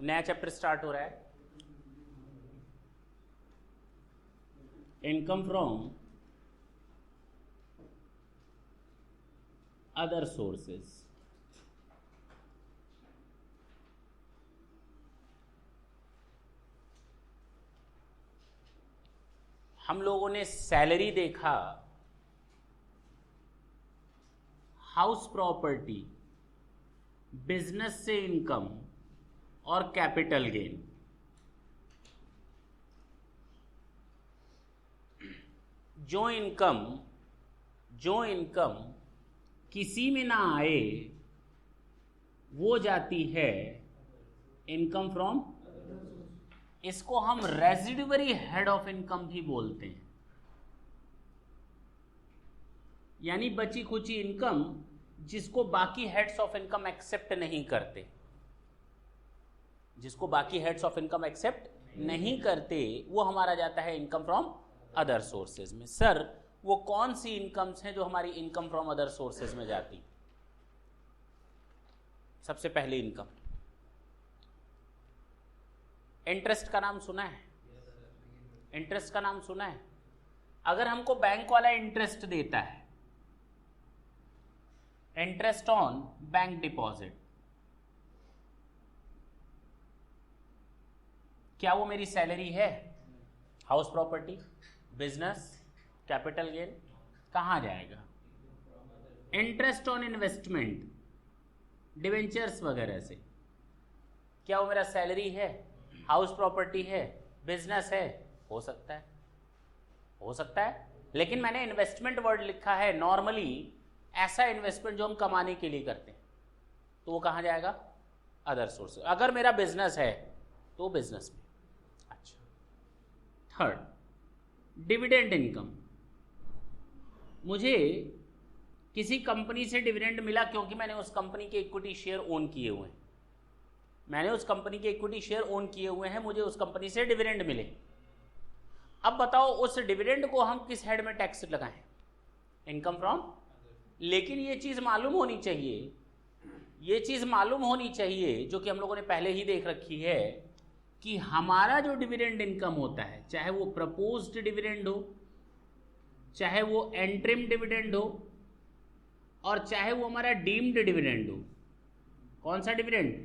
नया chapter start हो रहा है, इनकम फ्रॉम अदर सोर्सेस। हम लोगों ने सैलरी देखा, हाउस प्रॉपर्टी, बिजनेस से इनकम और कैपिटल गेन। जो इनकम किसी में ना आए वो जाती है इनकम फ्रॉम, इसको हम रेजिडुअरी हेड ऑफ इनकम भी बोलते हैं। यानी बची खुची इनकम जिसको बाकी हेड्स ऑफ इनकम एक्सेप्ट नहीं करते, जिसको बाकी हेड्स ऑफ इनकम एक्सेप्ट नहीं करते, वो हमारा जाता है इनकम फ्रॉम अदर सोर्सेज में। सर वो कौन सी इनकम्स हैं जो हमारी इनकम फ्रॉम अदर सोर्सेज में जाती? सबसे पहली इनकम, इंटरेस्ट का नाम सुना है? इंटरेस्ट का नाम सुना है? अगर हमको बैंक वाला इंटरेस्ट देता है, इंटरेस्ट ऑन बैंक डिपॉजिट, क्या वो मेरी सैलरी है? House property, business, capital gain, कहां जाएगा? इंटरेस्ट ऑन इन्वेस्टमेंट, डिवेंचर्स वगैरह से, क्या वो मेरा सैलरी है? हाउस प्रॉपर्टी है, बिजनेस है, हो सकता है, हो सकता है, लेकिन मैंने इन्वेस्टमेंट वर्ड लिखा है। नॉर्मली ऐसा इन्वेस्टमेंट जो हम कमाने के लिए करते हैं, तो वो कहां जाएगा? Other source. अगर मेरा बिजनेस है तो बिजनेस में। अच्छा, थर्ड, डिविडेंड इनकम। मुझे किसी कंपनी से डिविडेंड मिला क्योंकि मैंने उस कंपनी के इक्विटी शेयर ओन किए हुए हैं, मैंने उस कंपनी के इक्विटी शेयर ओन किए हुए हैं, मुझे उस कंपनी से डिविडेंड मिले। अब बताओ उस डिविडेंड को हम किस हेड में टैक्स लगाएं? Income from. लेकिन ये चीज मालूम होनी चाहिए, ये चीज मालूम होनी चाहिए जो कि हम लोगों ने पहले ही देख रखी है, कि हमारा जो डिविडेंड इनकम होता है, चाहे वो प्रपोज्ड डिविडेंड हो, चाहे वो एंट्रिम डिविडेंड हो, और चाहे वो हमारा डीम्ड डिविडेंड हो। कौन सा डिविडेंड?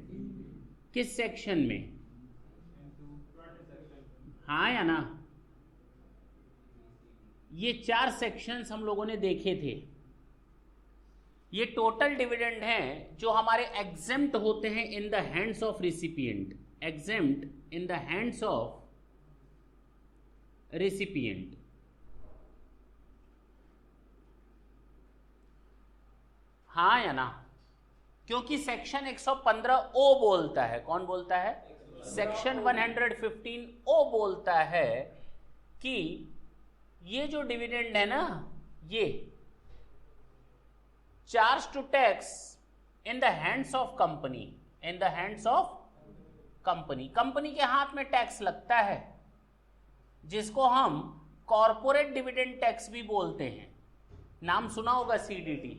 किस सेक्शन में? हाँ या ना? ये 4 सेक्शंस हम लोगों ने देखे थे। ये टोटल डिविडेंड हैं जो हमारे एग्जेम्प्ट होते हैं इन the hands of recipient, exempt in the hands of recipient. हाँ या ना? क्योंकि सेक्शन 115 ओ बोलता है, कौन बोलता है? सेक्शन 115 ओ बोलता है कि ये जो डिविडेंड है ना, ये charge to tax in the hands of company, in the hands of company. Company के हाथ में टैक्स लगता है, जिसको हम कॉर्पोरेट डिविडेंड टैक्स भी बोलते हैं, नाम सुना होगा CDT,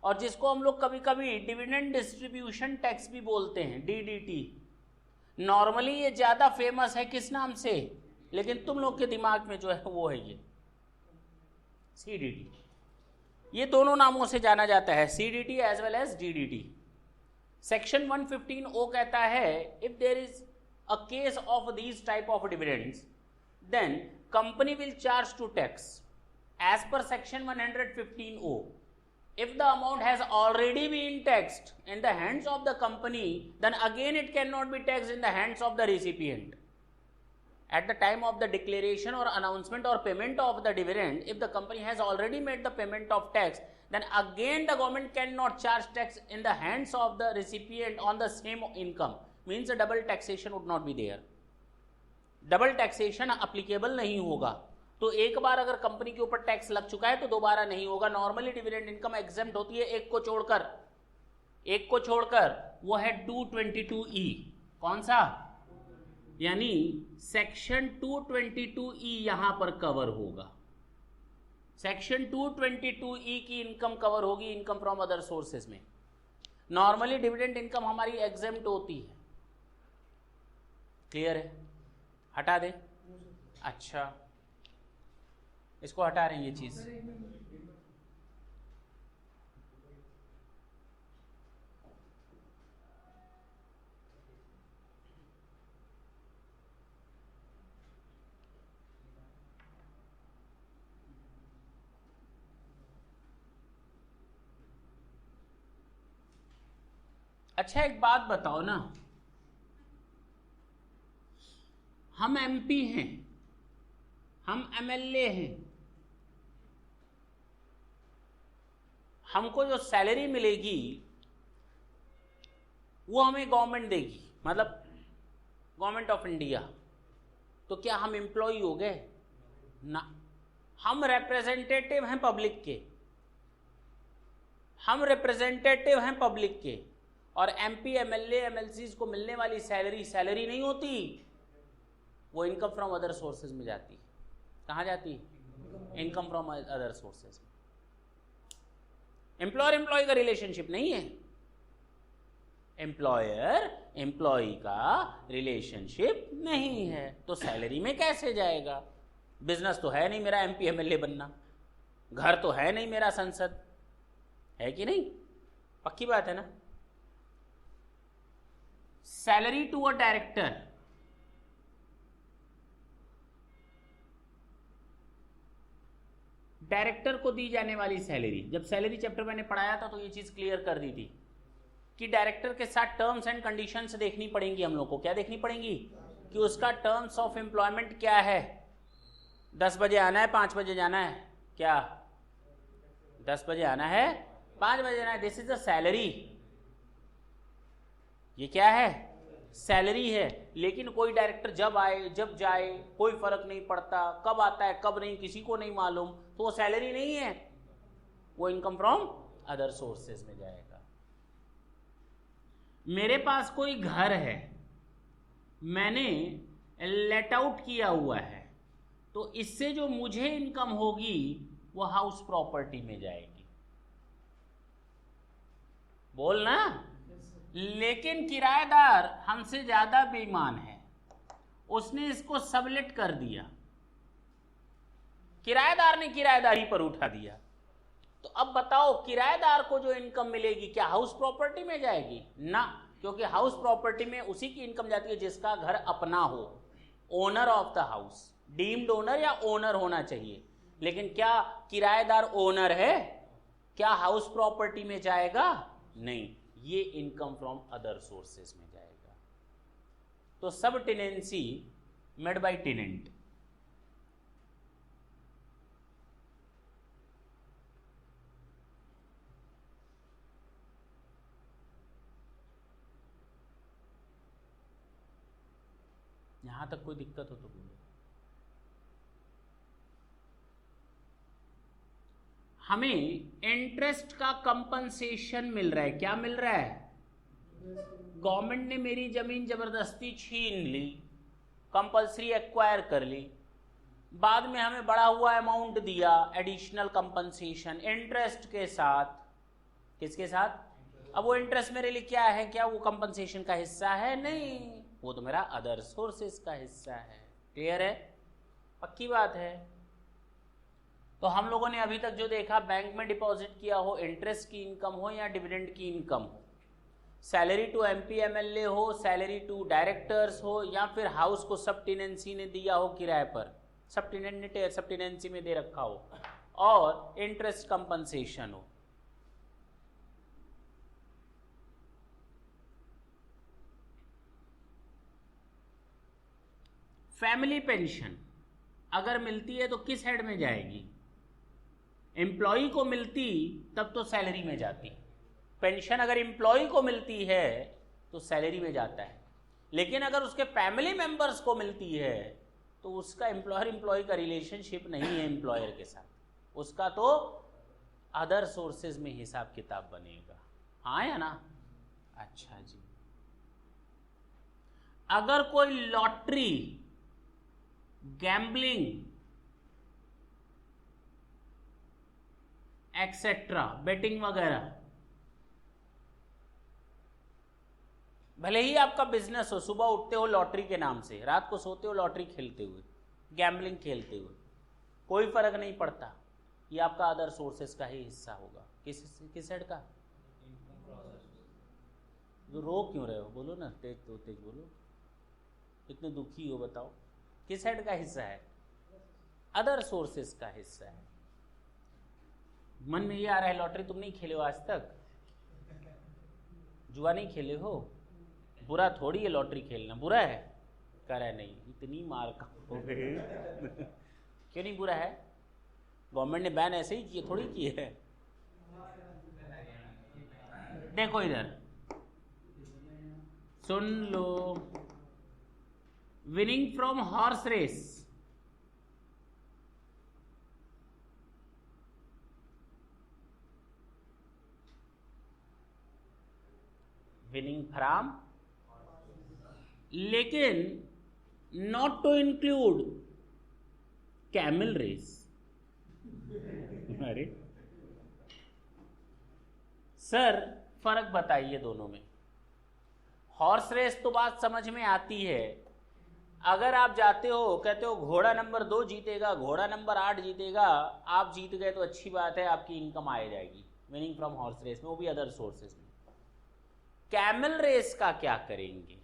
और जिसको हम लोग कभी कभी डिविडेंड डिस्ट्रीब्यूशन टैक्स भी बोलते हैं, DDT। नॉर्मली ये ज्यादा फेमस है किस नाम से, लेकिन तुम लोग के दिमाग में जो है वो है ये CDT। ये दोनों नामों से जाना जाता है, CDT as well as DDT। Section 115 O कहता है, if there is a case of these type of dividends, then company will charge to tax as per section 115 O. If the amount has already been taxed in the hands of the company, then again it cannot be taxed in the hands of the recipient. At the time of the declaration or announcement or payment of the dividend, if the company has already made the payment of tax, then again the government cannot charge tax in the hands of the recipient on the same income. Means a double taxation would not be there. Double taxation applicable नहीं होगा। तो एक बार अगर company के ऊपर tax लग चुका है तो दोबारा नहीं होगा। नॉर्मली डिविडेंड इनकम एग्जेम्प्ट होती है एक को छोड़कर, वो है 222E। कौन सा? यानी सेक्शन 222E यहां पर कवर होगा। सेक्शन 222E की इनकम कवर होगी इनकम फ्रॉम अदर सोर्सेज में। नॉर्मली डिविडेंड इनकम हमारी एग्जेम्प्ट होती है, क्लियर है? हटा दे? अच्छा, इसको हटा रहे हैं ये चीज। अच्छा, एक बात बताओ ना, हम एमपी हैं, हम एमएलए हैं, हमको जो सैलरी मिलेगी वो हमें गवर्नमेंट देगी, मतलब गवर्नमेंट ऑफ इंडिया। तो क्या हम एम्प्लॉय हो गए? ना, हम रिप्रेजेंटेटिव हैं पब्लिक के, हम रिप्रेजेंटेटिव हैं पब्लिक के। और एमपी, एमएलए, एमएलसी को मिलने वाली सैलरी सैलरी नहीं होती, वो इनकम फ्रॉम अदर सोर्सेज में जाती है। कहाँ जाती है? Income from other sources. Employer employee का रिलेशनशिप नहीं है, एम्प्लॉयर एम्प्लॉय का रिलेशनशिप नहीं है, तो सैलरी में कैसे जाएगा? बिजनेस तो है नहीं मेरा एमपी एमएलए बनना, घर तो है नहीं मेरा संसद, है कि नहीं? पक्की बात है ना? Salary to a director, director को दी जाने वाली सैलरी, जब सैलरी चैप्टर मैंने पढ़ाया था तो ये चीज क्लियर कर दी थी कि डायरेक्टर के साथ टर्म्स एंड कंडीशंस देखनी पड़ेंगी हम लोग को। क्या देखनी पड़ेंगी? कि उसका टर्म्स ऑफ एम्प्लॉयमेंट क्या है। 10 बजे आना है, 5 बजे जाना है? क्या 10 बजे आना है, 5 बजे जाना है? This is the salary. ये क्या है? सैलरी है। लेकिन कोई डायरेक्टर जब आए जब जाए कोई फर्क नहीं पड़ता, कब आता है कब नहीं किसी को नहीं मालूम, तो वो सैलरी नहीं है, वो इनकम फ्रॉम अदर सोर्सेज में जाएगा। मेरे पास कोई घर है, मैंने लेट आउट किया हुआ है, तो इससे जो मुझे इनकम होगी वो हाउस प्रॉपर्टी में जाएगी। बोल ना? लेकिन किराएदार हमसे ज्यादा बेईमान है, उसने इसको सबलेट कर दिया, किराएदार ने किराएदारी पर उठा दिया। तो अब बताओ, किराएदार को जो इनकम मिलेगी क्या हाउस प्रॉपर्टी में जाएगी? ना, क्योंकि हाउस प्रॉपर्टी में उसी की इनकम जाती है जिसका घर अपना हो, owner of the house, deemed owner या ओनर होना चाहिए। लेकिन क्या किराएदार ओनर है? क्या हाउस प्रॉपर्टी में जाएगा? नहीं, ये इनकम फ्रॉम अदर सोर्सेज में जाएगा। तो सब टेनेंसी मेड बाय टेनेंट। यहां तक कोई दिक्कत हो तो बोलो। हमें इंटरेस्ट का कंपनसेशन मिल रहा है। क्या मिल रहा है? गवर्नमेंट ने मेरी जमीन जबरदस्ती छीन ली, कंपल्सरी एक्वायर कर ली, बाद में हमें बढ़ा हुआ अमाउंट दिया, एडिशनल कंपनसेशन इंटरेस्ट के साथ। किसके साथ? अब वो इंटरेस्ट मेरे लिए क्या है? क्या वो कंपनसेशन का हिस्सा है? नहीं, वो तो मेरा अदर सोर्सेस का हिस्सा है। क्लियर है? पक्की बात है। तो हम लोगों ने अभी तक जो देखा, बैंक में डिपॉजिट किया हो, इंटरेस्ट की इनकम हो या डिविडेंड की इनकम हो, सैलरी टू एमपी एमएलए हो, सैलरी टू डायरेक्टर्स हो, या फिर हाउस को सब टेनेंसी ने दिया हो किराए पर, सब टेनेंट ने सब टेनेंसी में दे रखा हो, और इंटरेस्ट कंपनसेशन हो। फैमिली पेंशन अगर मिलती है तो किस हेड में जाएगी? एम्प्लॉय को मिलती तब तो सैलरी में जाती। पेंशन अगर एम्प्लॉय को मिलती है तो सैलरी में जाता है, लेकिन अगर उसके फैमिली मेंबर्स को मिलती है तो उसका एम्प्लॉयर एम्प्लॉय का रिलेशनशिप नहीं है एम्प्लॉयर के साथ, उसका तो अदर सोर्सेज में हिसाब किताब बनेगा। हाँ या ना? अच्छा जी। अगर कोई लॉटरी, गैम्बलिंग एक्सेट्रा, बेटिंग वगैरह भले ही आपका बिजनेस हो, सुबह उठते हो लॉटरी के नाम से, रात को सोते हो लॉटरी खेलते हुए, गैम्बलिंग खेलते हुए, कोई फर्क नहीं पड़ता, ये आपका अदर सोर्सेस का ही हिस्सा होगा। किस साइड का? जो रो क्यों रहे हो, बोलो ना, तेज तो तेज बोलो, इतने दुखी हो, बताओ किस साइड का हिस्सा है? अदर सोर्सेस का हिस्सा है। मन में ये आ रहा है लॉटरी तुम नहीं खेले हो आज तक, जुआ नहीं खेले हो, बुरा थोड़ी है लॉटरी खेलना, बुरा है? कह रहा है नहीं, इतनी मार का हो गई क्यों नहीं बुरा है? गवर्नमेंट ने बैन ऐसे ही किए थोड़ी किए है। देखो इधर सुन लो, winning from horse race, winning from, लेकिन not to include camel race. अरे सर फर्क बताइए दोनों में। हॉर्स रेस तो बात समझ में आती है, अगर आप जाते हो कहते हो घोड़ा नंबर 2 जीतेगा, घोड़ा नंबर 8 जीतेगा, आप जीत गए तो अच्छी बात है, आपकी इनकम आ जाएगी विनिंग फ्रॉम हॉर्स रेस में, वो भी अदर सोर्सेस में। कैमल रेस का क्या करेंगे?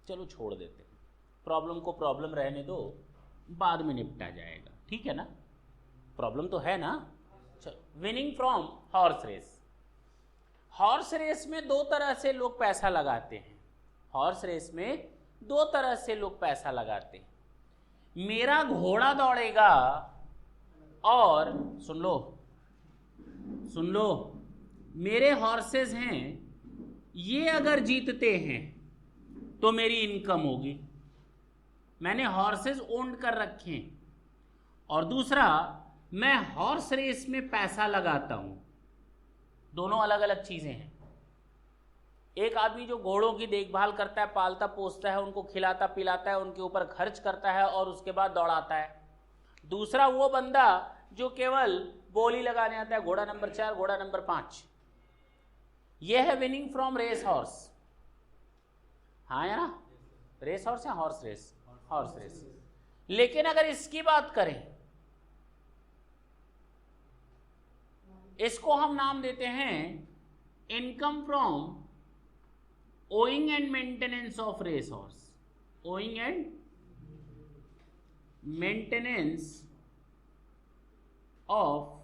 चलो छोड़ देते हैं, प्रॉब्लम को प्रॉब्लम रहने दो, बाद में निपटा जाएगा, ठीक है ना? प्रॉब्लम तो है ना। चलो, winning from horse race. Horse race में दो तरह से लोग पैसा लगाते हैं, हॉर्स रेस में दो तरह से लोग पैसा लगाते हैं। मेरा घोड़ा दौड़ेगा और सुन लो, मेरे हॉर्सेस हैं, ये अगर जीतते हैं तो मेरी इनकम होगी, मैंने हॉर्सेस ओन कर रखे हैं। और दूसरा, मैं हॉर्स रेस में पैसा लगाता हूं, दोनों अलग अलग चीजें हैं। एक आदमी जो घोड़ों की देखभाल करता है, पालता पोसता है, उनको खिलाता पिलाता है, उनके ऊपर खर्च करता है और उसके बाद दौड़ाता है। दूसरा वो बंदा जो केवल बोली लगाने आता है, घोड़ा नंबर 4, घोड़ा नंबर 5। यह है विनिंग फ्रॉम रेस हॉर्स। हाँ या ना? रेस हॉर्स या हॉर्स रेस? Horse race. लेकिन अगर इसकी बात करें, इसको हम नाम देते हैं income from owning and maintenance of race horse. Owning and maintenance of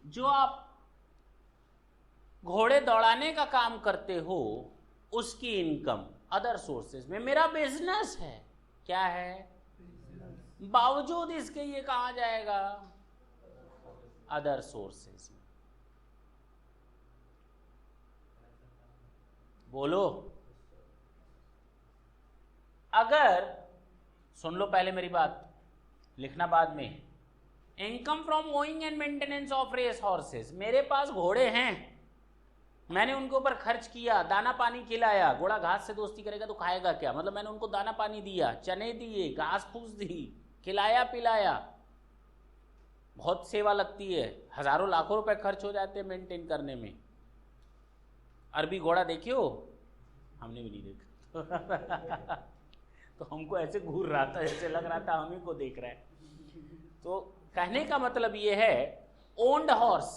जो आप घोड़े दौड़ाने का काम करते हो, उसकी इनकम अदर सोर्सेज में। मेरा बिजनेस है, क्या है? बावजूद इसके ये कहा जाएगा अदर सोर्सेज में। बोलो, अगर सुन लो पहले मेरी बात, लिखना बाद में। Income from owning and maintenance of race horses, मेरे पास घोड़े हैं, मैंने उनके ऊपर खर्च किया, दाना पानी खिलाया। घोड़ा घास से दोस्ती करेगा तो खाएगा क्या? मतलब मैंने उनको दाना पानी दिया, चने दिए, घास फूस दी, खिलाया पिलाया, बहुत सेवा लगती है, हजारों लाखों रुपए खर्च हो जाते हैं मेंटेन करने में। अरबी घोड़ा देखे हो? हमने भी नहीं देखा तो हमको ऐसे घूर रहा था, जैसे लग रहा था हम ही को देख रहा है। तो कहने का मतलब ये है, ओन्ड हॉर्स,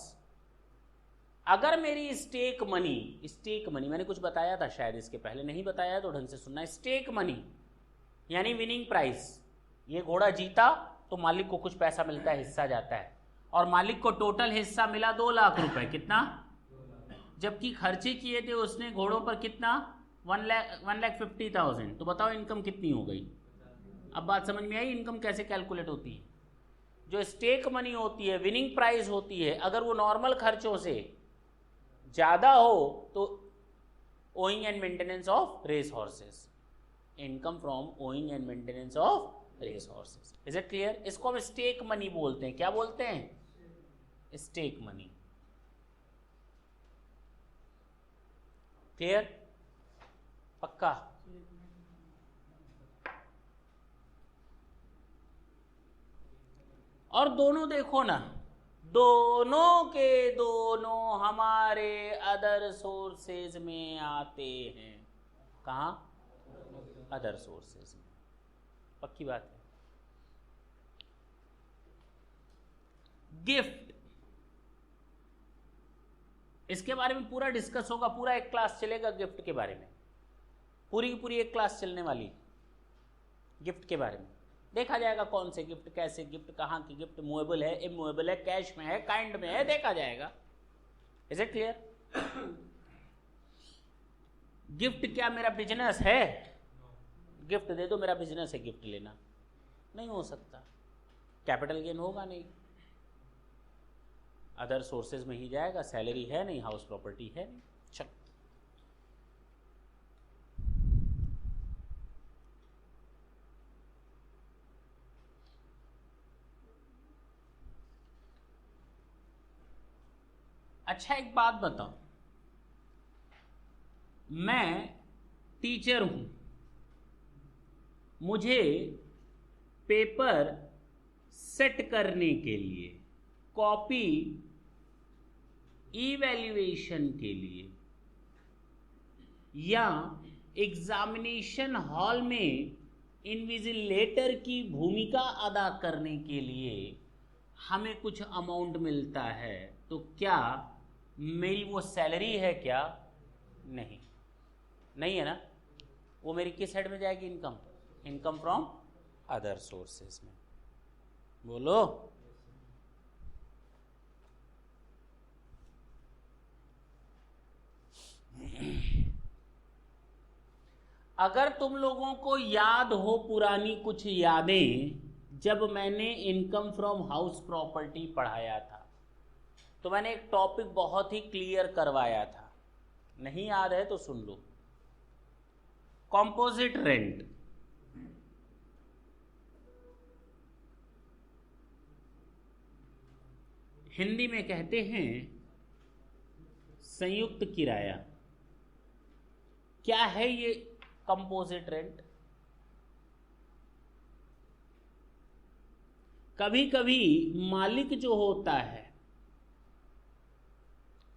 अगर मेरी स्टेक मनी मैंने कुछ बताया था शायद इसके पहले, नहीं बताया तो ढंग से सुनना। स्टेक मनी यानी विनिंग प्राइस, ये घोड़ा जीता तो मालिक को कुछ पैसा मिलता है, हिस्सा जाता है, और मालिक को टोटल हिस्सा मिला 2 लाख रुपए। कितना? जबकि खर्चे किए थे उसने घोड़ों पर कितना? 1,50,000। तो बताओ इनकम कितनी हो गई? अब बात समझ में आई इनकम कैसे कैलकुलेट होती है? जो स्टेक मनी होती है, विनिंग प्राइस होती है, अगर वो नॉर्मल खर्चों से ज्यादा हो तो owning and maintenance of race horses, income from owning and maintenance of race horses. Is it clear? इसको हम स्टेक मनी बोलते हैं। क्या बोलते हैं? Stake money. क्लियर? पक्का? और दोनों देखो ना, दोनों के दोनों हमारे अदर सोर्सेज में आते हैं। कहाँ? अदर सोर्सेज में। पक्की बात है। गिफ्ट, इसके बारे में पूरा डिस्कस होगा, पूरा एक क्लास चलेगा गिफ्ट के बारे में, पूरी की पूरी एक क्लास चलने वाली गिफ्ट के बारे में। देखा जाएगा कौन से गिफ्ट, कैसे गिफ्ट, कहाँ की गिफ्ट, मूवेबल है, इमूवेबल है, कैश में है, काइंड में है, देखा जाएगा। Is it clear? गिफ्ट क्या मेरा बिजनेस है? गिफ्ट दे दो, मेरा बिजनेस है गिफ्ट लेना, नहीं हो सकता। कैपिटल गेन होगा नहीं, अदर सोर्सेज में ही जाएगा। सैलरी है नहीं, हाउस प्रॉपर्टी है नहीं। चल, अच्छा एक बात बताओ, मैं टीचर हूं, मुझे पेपर सेट करने के लिए, कॉपी इवैल्यूएशन के लिए, या एग्जामिनेशन हॉल में इन्विजिलेटर की भूमिका अदा करने के लिए हमें कुछ अमाउंट मिलता है, तो क्या मेरी वो सैलरी है? क्या नहीं, नहीं है ना। वो मेरी किस हेड में जाएगी? Income, income from other sources में। बोलो। अगर तुम लोगों को याद हो पुरानी कुछ यादें, जब मैंने इनकम फ्रॉम हाउस प्रॉपर्टी पढ़ाया था तो मैंने एक टॉपिक बहुत ही क्लियर करवाया था। नहीं याद है तो सुन लो। कॉम्पोजिट रेंट, हिंदी में कहते हैं संयुक्त किराया। क्या है ये कंपोजिट रेंट? कभी कभी मालिक जो होता है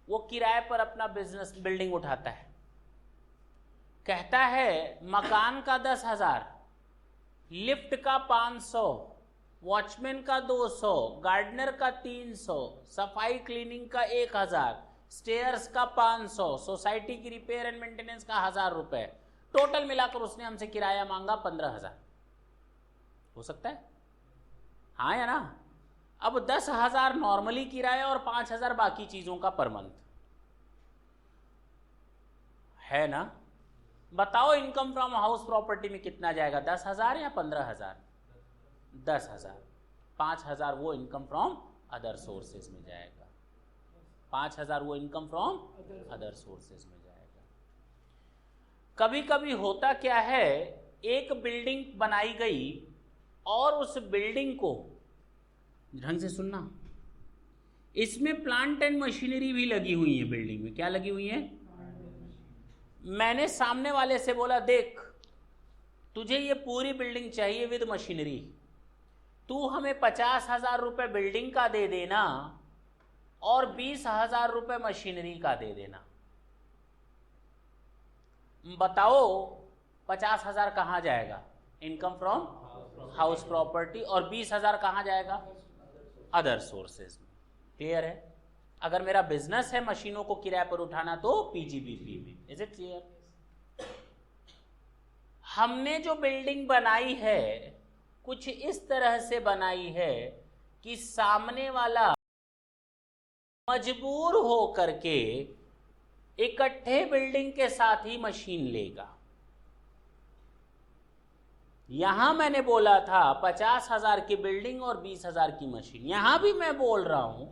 वो किराए पर अपना बिजनेस, बिल्डिंग उठाता है, कहता है मकान का 10,000, लिफ्ट का 500, वॉचमैन का 200, गार्डनर का 300, सफाई क्लीनिंग का 1,000, स्टेयर्स का 500, सोसाइटी की रिपेयर एंड मेंटेनेंस का 1,000 रुपए, टोटल मिलाकर उसने हमसे किराया मांगा 15,000। हो सकता है? हाँ या ना? अब 10,000 नॉर्मली किराया और 5,000 बाकी चीजों का पर मंथ है ना। बताओ इनकम फ्रॉम हाउस प्रॉपर्टी में कितना जाएगा? 10,000 या 15,000? 10,000। 5,000 वो इनकम फ्रॉम अदर सोर्सेज में जाएगा। 5,000 वो इनकम फ्रॉम अदर सोर्सेज में जाएगा। कभी कभी होता क्या है, एक बिल्डिंग बनाई गई और उस बिल्डिंग को, ढंग से सुनना, इसमें प्लांट एंड मशीनरी भी लगी हुई है। बिल्डिंग में क्या लगी हुई है? मैंने सामने वाले से बोला, देख तुझे ये पूरी बिल्डिंग चाहिए विद मशीनरी, तू हमें 50,000 रुपए बिल्डिंग का दे देना और 20,000 रुपए मशीनरी का दे देना। बताओ 50,000 कहाँ जाएगा? Income from house property. और 20,000 कहाँ जाएगा? अदर सोर्सेज में। क्लियर है? अगर मेरा बिजनेस है मशीनों को किराए पर उठाना तो पीजीबीपी में। Is it clear? हमने जो बिल्डिंग बनाई है कुछ इस तरह से बनाई है कि सामने वाला मजबूर हो करके इकट्ठे बिल्डिंग के साथ ही मशीन लेगा। यहां मैंने बोला था 50,000 की बिल्डिंग और 20,000 की मशीन। यहां भी मैं बोल रहा हूं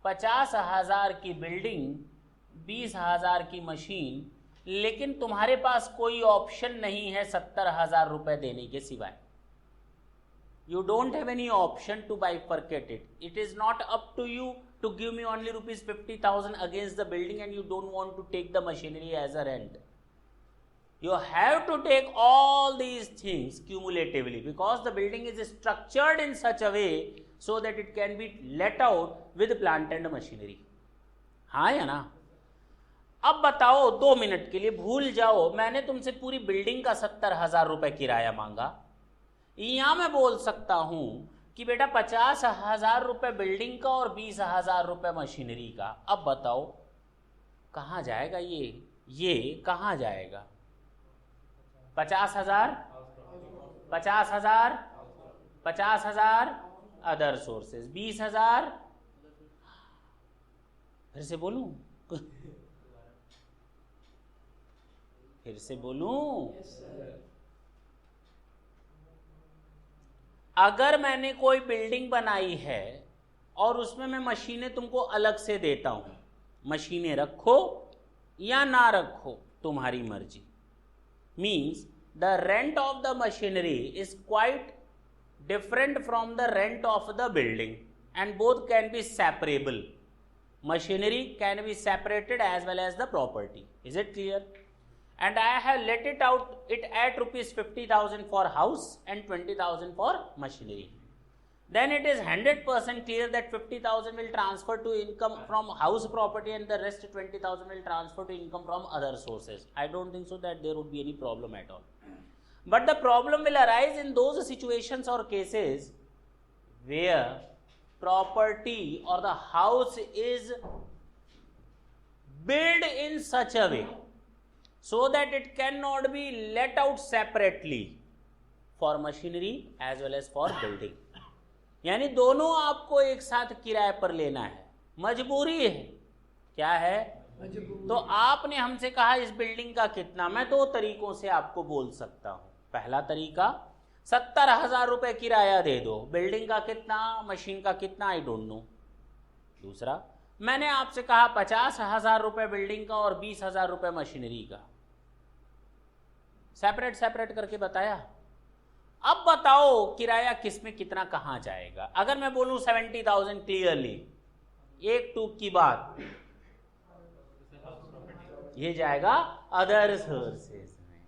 50,000 की बिल्डिंग, 20,000 की मशीन, लेकिन तुम्हारे पास कोई ऑप्शन नहीं है 70,000 रुपए देने के सिवाय। You don't have any option to bifurcate it. It is not up to you to give me only rupees 50,000 against the building and you don't want to take the machinery as a rent. You have to take all these things cumulatively because the building is structured in such a way so that it can be let out with plant and machinery. हाँ या ना? अब बताओ 2 minute के लिए भूल जाओ, मैंने तुमसे पूरी बिल्डिंग का 70,000 रुपए किराया मांगा, या मैं बोल सकता हूं कि बेटा 50,000 रुपए बिल्डिंग का और 20,000 रुपए मशीनरी का। अब बताओ कहाँ जाएगा ये कहाँ जाएगा? 50,000 50,000 50,000 अदर सोर्सेज, 20,000 फिर से बोलूं फिर से बोलूं अगर मैंने कोई बिल्डिंग बनाई है और उसमें मैं मशीनें तुमको अलग से देता हूं, मशीनें रखो या ना रखो तुम्हारी मर्जी, means the rent of the machinery is quite different from the rent of the building and both can be separable. Machinery can be separated as well as the property. Is it clear? And I have let it out it at rupees 50,000 for house and 20,000 for machinery. Then it is 100% clear that 50,000 will transfer to income from house property and the rest 20,000 will transfer to income from other sources. I don't think so that there would be any problem at all. But the problem will arise in those situations or cases where property or the house is built in such a way so that it cannot be let out separately for machinery as well as for building. यानी दोनों आपको एक साथ किराए पर लेना है, मजबूरी है। क्या है? तो आपने हमसे कहा इस बिल्डिंग का कितना, मैं 2 तरीकों से आपको बोल सकता हूं। पहला तरीका 70,000 रुपए किराया दे दो, बिल्डिंग का कितना, मशीन का कितना, आई डोंट नो। दूसरा, मैंने आपसे कहा 50,000 रुपए बिल्डिंग का और 20,000 रुपए मशीनरी का, सेपरेट सेपरेट करके बताया। अब बताओ किराया किस में कितना कहां जाएगा। अगर मैं बोलूं 70,000 क्लियरली, एक टूक की बात, ये जाएगा अदर सोर्सेज में,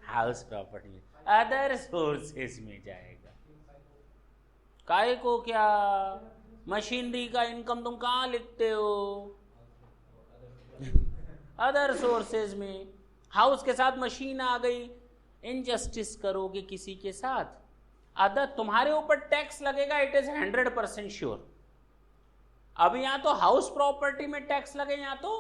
हाउस प्रॉपर्टी में, अदर सोर्सेज में जाएगा। काहे को क्या, मशीनरी का इनकम तुम कहां लिखते हो? अदर सोर्सेज में। हाउस के साथ मशीन आ गई, इनजस्टिस करोगे किसी के साथ, अदर तुम्हारे ऊपर टैक्स लगेगा, इट इज 100% श्योर। अब या तो हाउस प्रॉपर्टी में टैक्स लगे या तो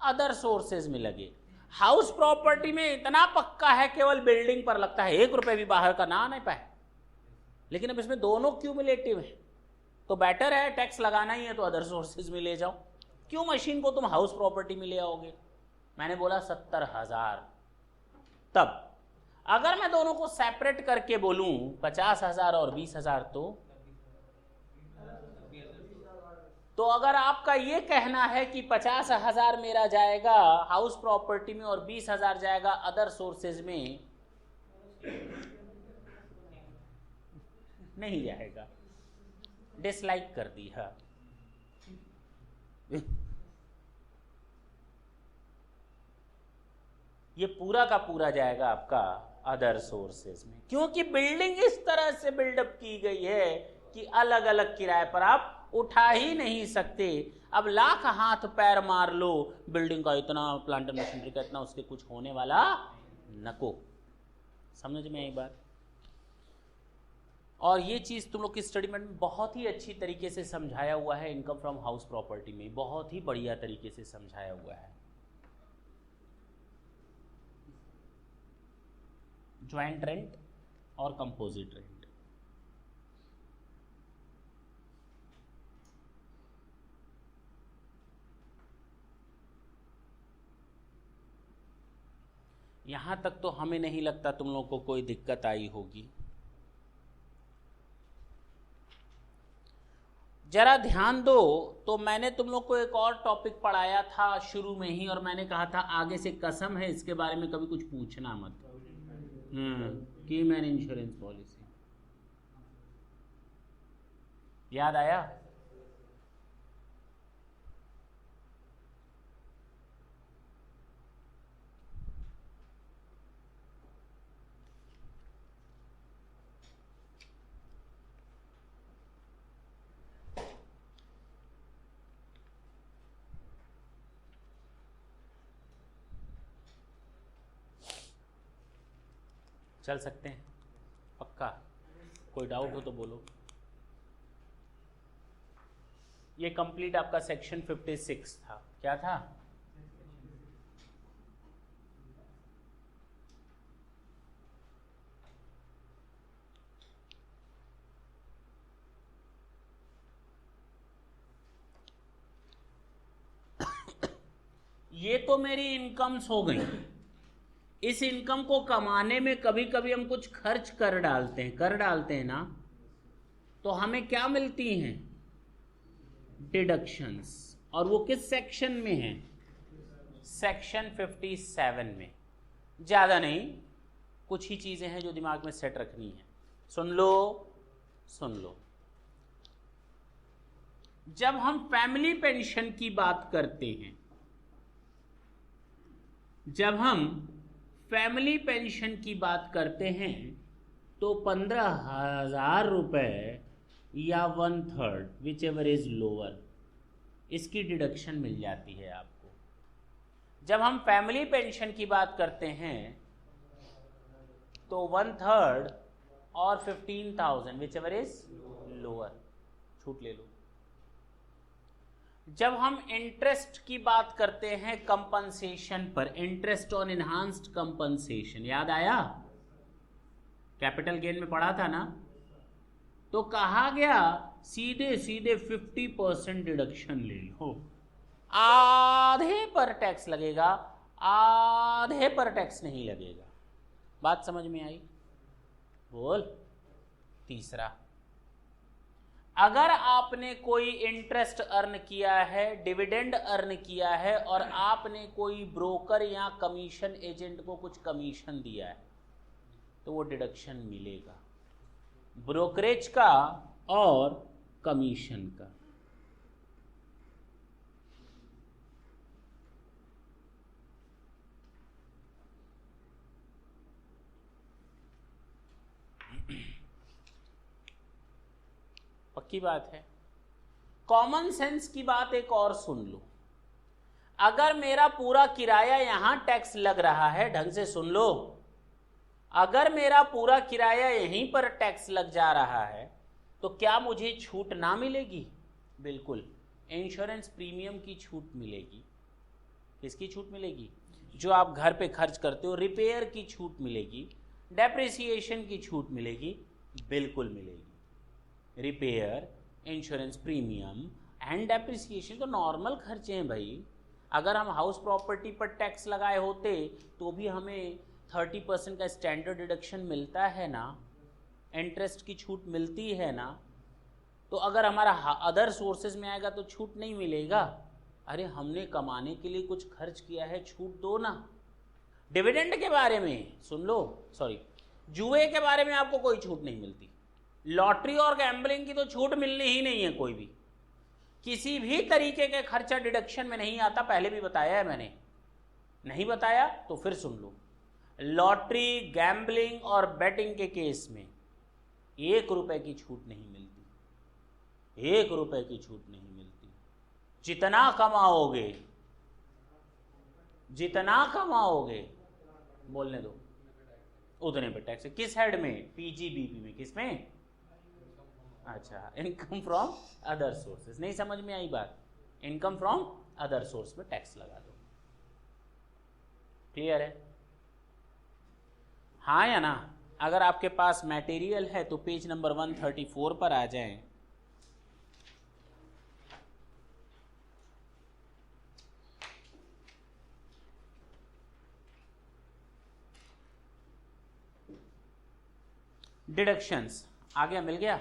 अदर सोर्सेज में लगे। हाउस प्रॉपर्टी में इतना पक्का है केवल बिल्डिंग पर लगता है, 1 रुपए भी बाहर का ना आने पाए। लेकिन अब इसमें दोनों क्यूमुलेटिव है, तो बेटर है टैक्स लगाना ही है तो अदर सोर्सेज में ले जाओ। क्यों मशीन को तुम हाउस प्रॉपर्टी में ले आओगे? मैंने बोला 70,000। तब अगर मैं दोनों को सेपरेट करके बोलूं 50,000 और 20,000, तो अगर आपका ये कहना है कि 50,000 मेरा जाएगा हाउस प्रॉपर्टी में और 20,000 जाएगा अदर सोर्सेज में, नहीं जाएगा, डिसलाइक कर दी है। ये पूरा का पूरा जाएगा आपका अदर सोर्सेज में, क्योंकि बिल्डिंग इस तरह से बिल्डअप की गई है कि अलग अलग किराए पर आप उठा ही नहीं सकते। अब लाख हाथ पैर मार लो, बिल्डिंग का इतना, प्लांट एंड मशीनरी का इतना, उसके कुछ होने वाला नको। समझ में आई बात? और ये चीज तुम लोग की स्टडी में बहुत ही अच्छी तरीके से समझाया हुआ है, इनकम फ्रॉम हाउस प्रॉपर्टी में बहुत ही बढ़िया तरीके से समझाया हुआ है। ज्वाइंट रेंट और कंपोजिट रेंट। यहां तक तो हमें नहीं लगता तुम लोगों को कोई दिक्कत आई होगी। जरा ध्यान दो, तो मैंने तुम लोग को एक और टॉपिक पढ़ाया था शुरू में ही, और मैंने कहा था आगे से कसम है इसके बारे में कभी कुछ पूछना मत। की मैन इंश्योरेंस पॉलिसी याद आया? चल सकते हैं पक्का? कोई डाउट हो तो बोलो। ये कंप्लीट आपका सेक्शन 56 था। क्या था? ये तो मेरी इनकम्स हो गई। इस इनकम को कमाने में कभी कभी हम कुछ खर्च कर डालते हैं ना, तो हमें क्या मिलती हैं? डिडक्शंस। और वो किस सेक्शन में है? सेक्शन 57 में। ज़्यादा नहीं, कुछ ही चीज़ें हैं जो दिमाग में सेट रखनी है। सुन लो। जब हम फैमिली पेंशन की बात करते हैं, तो 15,000 रुपये या 1/3 विच एवर इज लोअर, इसकी डिडक्शन मिल जाती है आपको। जब हम फैमिली पेंशन की बात करते हैं तो 1/3 और 15,000 विच एवर इज लोअर, छूट ले लो। जब हम इंटरेस्ट की बात करते हैं कंपनसेशन पर, इंटरेस्ट ऑन इनहांस्ड कंपनसेशन, याद आया? कैपिटल गेन में पढ़ा था ना? तो कहा गया सीधे 50% डिडक्शन ले लो। आधे पर टैक्स लगेगा, आधे पर टैक्स नहीं लगेगा। बात समझ में आई? बोल। तीसरा, अगर आपने कोई इंटरेस्ट अर्न किया है, डिविडेंड अर्न किया है, और आपने कोई ब्रोकर या कमीशन एजेंट को कुछ कमीशन दिया है, तो वो डिडक्शन मिलेगा, ब्रोकरेज का और कमीशन का। पक्की बात है। कॉमन सेंस की बात एक और सुन लो। अगर मेरा पूरा किराया यहां टैक्स लग रहा है, ढंग से सुन लो, अगर मेरा पूरा किराया यहीं पर टैक्स लग जा रहा है, तो क्या मुझे छूट ना मिलेगी? बिल्कुल, इंश्योरेंस प्रीमियम की छूट मिलेगी। किसकी छूट मिलेगी? जो आप घर पे खर्च करते हो, रिपेयर की छूट मिलेगी, डेप्रिसिएशन की छूट मिलेगी, बिल्कुल मिलेगी। Repair, insurance premium and depreciation तो नॉर्मल खर्चे हैं भाई। अगर हम हाउस प्रॉपर्टी पर टैक्स लगाए होते तो भी हमें 30% का स्टैंडर्ड डिडक्शन मिलता है ना, इंटरेस्ट की छूट मिलती है ना। तो अगर हमारा अदर सोर्सेज में आएगा तो छूट नहीं मिलेगा। अरे हमने कमाने के लिए कुछ खर्च किया है, छूट दो ना। डिविडेंड के बारे में सुन लो, सॉरी, जुए के बारे में आपको कोई छूट नहीं मिलती। लॉटरी और गैम्बलिंग की तो छूट मिलनी ही नहीं है। कोई भी किसी भी तरीके के खर्चा डिडक्शन में नहीं आता, पहले भी बताया है मैंने। नहीं बताया तो फिर सुन लो। लॉटरी, गैम्बलिंग और बेटिंग के केस में 1 रुपए की छूट नहीं मिलती, 1 रुपए की छूट नहीं मिलती। जितना कमाओगे बोलने दो, उतने पे टैक्स। किस हेड में? पीजीबीपी में। किस में? अच्छा, इनकम फ्रॉम अदर सोर्सेज। नहीं समझ में आई बात? इनकम फ्रॉम अदर सोर्स में टैक्स लगा दो। क्लियर है? हाँ या ना? अगर आपके पास मटेरियल है तो पेज नंबर 134 पर आ जाएं। डिडक्शंस आ गया? मिल गया?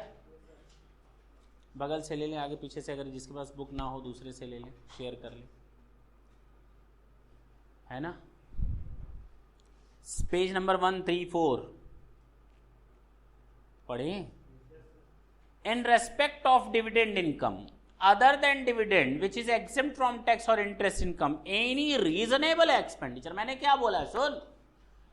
बगल से ले लें, आगे पीछे से, अगर जिसके पास बुक ना हो दूसरे से ले लें, शेयर कर लें, है ना? पेज नंबर 134 पढ़ें। In respect of dividend income other than dividend which is exempt from tax और interest income any reasonable expenditure. मैंने क्या बोला है? सुन,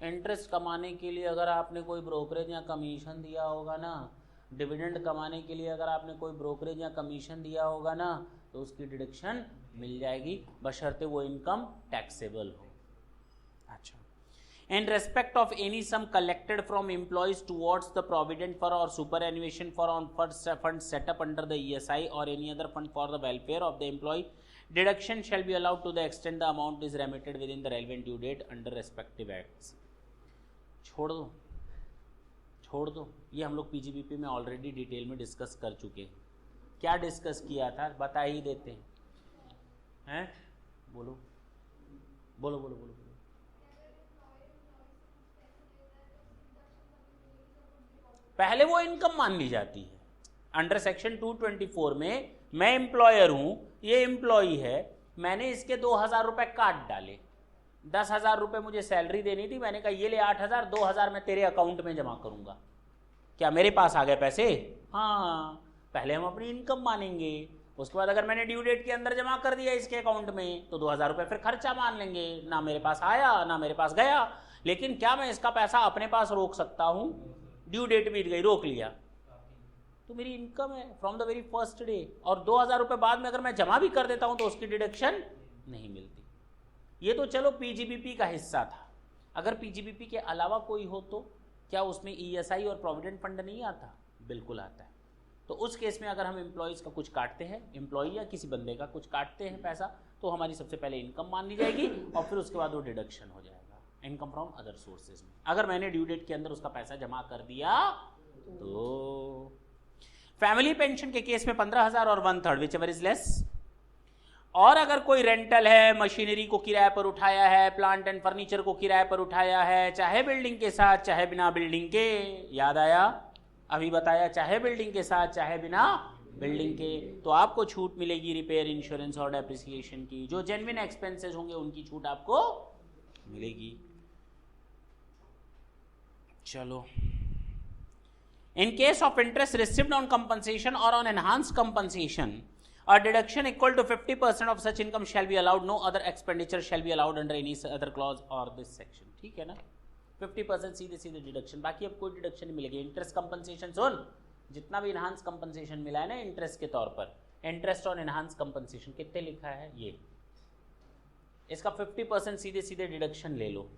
इंटरेस्ट कमाने के लिए अगर आपने कोई ब्रोकरेज या कमीशन दिया होगा ना, डिविडेंड कमाने के लिए अगर आपने कोई ब्रोकरेज या कमीशन दिया होगा ना, तो उसकी डिडक्शन मिल जाएगी, बशर्ते वो इनकम टैक्सेबल हो। अच्छा, in respect of any sum collected from employees towards the provident fund or superannuation fund set up under the ESI or any other fund for the welfare of the employee, deduction shall be allowed to the extent the amount is remitted within the relevant due date under respective acts. छोड़ दो, ये हम लोग PGBP में already detail में discuss कर चुके हैं. क्या डिस्कस किया था बता ही देते हैं. बोलो. पहले वो इनकम मान ली जाती है. अंडर सेक्शन 224 में मैं एम्प्लॉयर हूं, ये एम्प्लॉई है, मैंने इसके 2,000 रुपए काट डाले. 10,000 रुपए मुझे सैलरी देनी थी, मैंने कहा ये ले 8,000, 2,000 मैं तेरे अकाउंट में जमा करूंगा. क्या मेरे पास आ गए पैसे? हाँ. पहले हम अपनी इनकम मानेंगे, उसके बाद अगर मैंने ड्यू डेट के अंदर जमा कर दिया इसके अकाउंट में तो 2,000 रुपए फिर खर्चा मान लेंगे. ना मेरे पास आया ना मेरे पास गया. लेकिन क्या मैं इसका पैसा अपने पास रोक सकता हूं? ड्यू डेट बीत गई, रोक लिया, तो मेरी इनकम है from the very first day. और 2,000 रुपए बाद में अगर मैं जमा भी कर देता हूं तो उसकी डिडक्शन नहीं मिलती. ये तो चलो पीजीबीपी का हिस्सा था. अगर पीजीबीपी के अलावा कोई हो तो क्या उसमें ईएसआई और प्रोविडेंट फंड नहीं आता? बिल्कुल आता है. तो उस केस में अगर हम एम्प्लॉयज़ का कुछ काटते हैं, एम्प्लॉई या किसी बंदे का कुछ काटते हैं पैसा, तो हमारी सबसे पहले इनकम मान ली जाएगी और फिर उसके बाद वो डिडक्शन हो जाएगा इनकम फ्रॉम अदर सोर्सेज में. अगर मैंने ड्यू डेट के अंदर उसका पैसा जमा कर दिया तो. फैमिली पेंशन के केस में 15,000 और 1/3 विच एवर इज लेस. और अगर कोई रेंटल है, मशीनरी को किराए पर उठाया है, प्लांट एंड फर्नीचर को किराए पर उठाया है, चाहे बिल्डिंग के साथ चाहे बिना बिल्डिंग के, याद आया अभी बताया, चाहे बिल्डिंग के साथ चाहे बिना बिल्डिंग के, तो आपको छूट मिलेगी रिपेयर, इंश्योरेंस और डेप्रिसिएशन की. जो जेन्युइन एक्सपेंसेस होंगे उनकी छूट आपको मिलेगी. चलो. In case of interest received on compensation or on enhanced compensation, a deduction equal to 50% of such income shall be allowed. No other expenditure shall be allowed under any other clause or this section. ठीक है ना? 50% सीधे deduction, बाकी अब कोई deduction नहीं मिलेगी. Interest compensation सुन, जितना भी इनहांस कंपनसेशन मिला है ना इंटरेस्ट के तौर पर, इंटरेस्ट और इनहांस कंपनसेशन कितने लिखा है ये, इसका 50% सीधे डिडक्शन ले लो,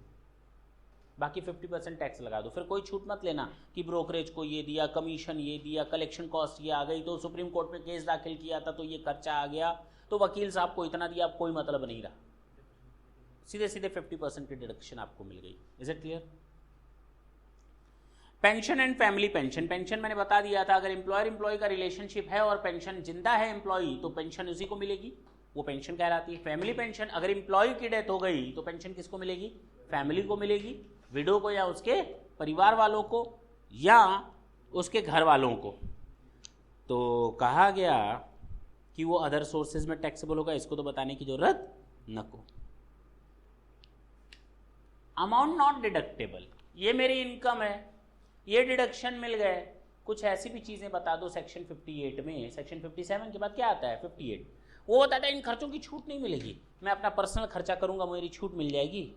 बाकी 50% टैक्स लगा दो. फिर कोई छूट मत लेना कि ब्रोकरेज को ये दिया, कमीशन ये दिया, कलेक्शन कॉस्ट ये आ गई, तो सुप्रीम कोर्ट में केस दाखिल किया था तो ये खर्चा आ गया, तो वकील साहब को इतना दिया, अब कोई मतलब नहीं रहा. सीधे 50% की डिडक्शन आपको मिल गई. Is it clear? Pension and family pension. Pension मैंने बता दिया था, अगर एम्प्लॉयर एम्प्लॉय का रिलेशनशिप है और पेंशन जिंदा है एम्प्लॉय, तो पेंशन उसी को मिलेगी, वो पेंशन कहलाती है. फैमिली पेंशन, अगर एम्प्लॉय की डेथ हो गई तो पेंशन किसको मिलेगी? फैमिली को मिलेगी, विडो को या उसके परिवार वालों को या उसके घर वालों को. तो कहा गया कि वो अदर सोर्सेज में टैक्सेबल होगा, इसको तो बताने की जरूरत न को. अमाउंट नॉट डिडक्टेबल, ये मेरी इनकम है, ये डिडक्शन मिल गए. कुछ ऐसी भी चीजें बता दो सेक्शन 58 में. सेक्शन 57 के बाद क्या आता है? 58. वो बताता है इन खर्चों की छूट नहीं मिलेगी. मैं अपना पर्सनल खर्चा करूंगा मेरी छूट मिल जाएगी,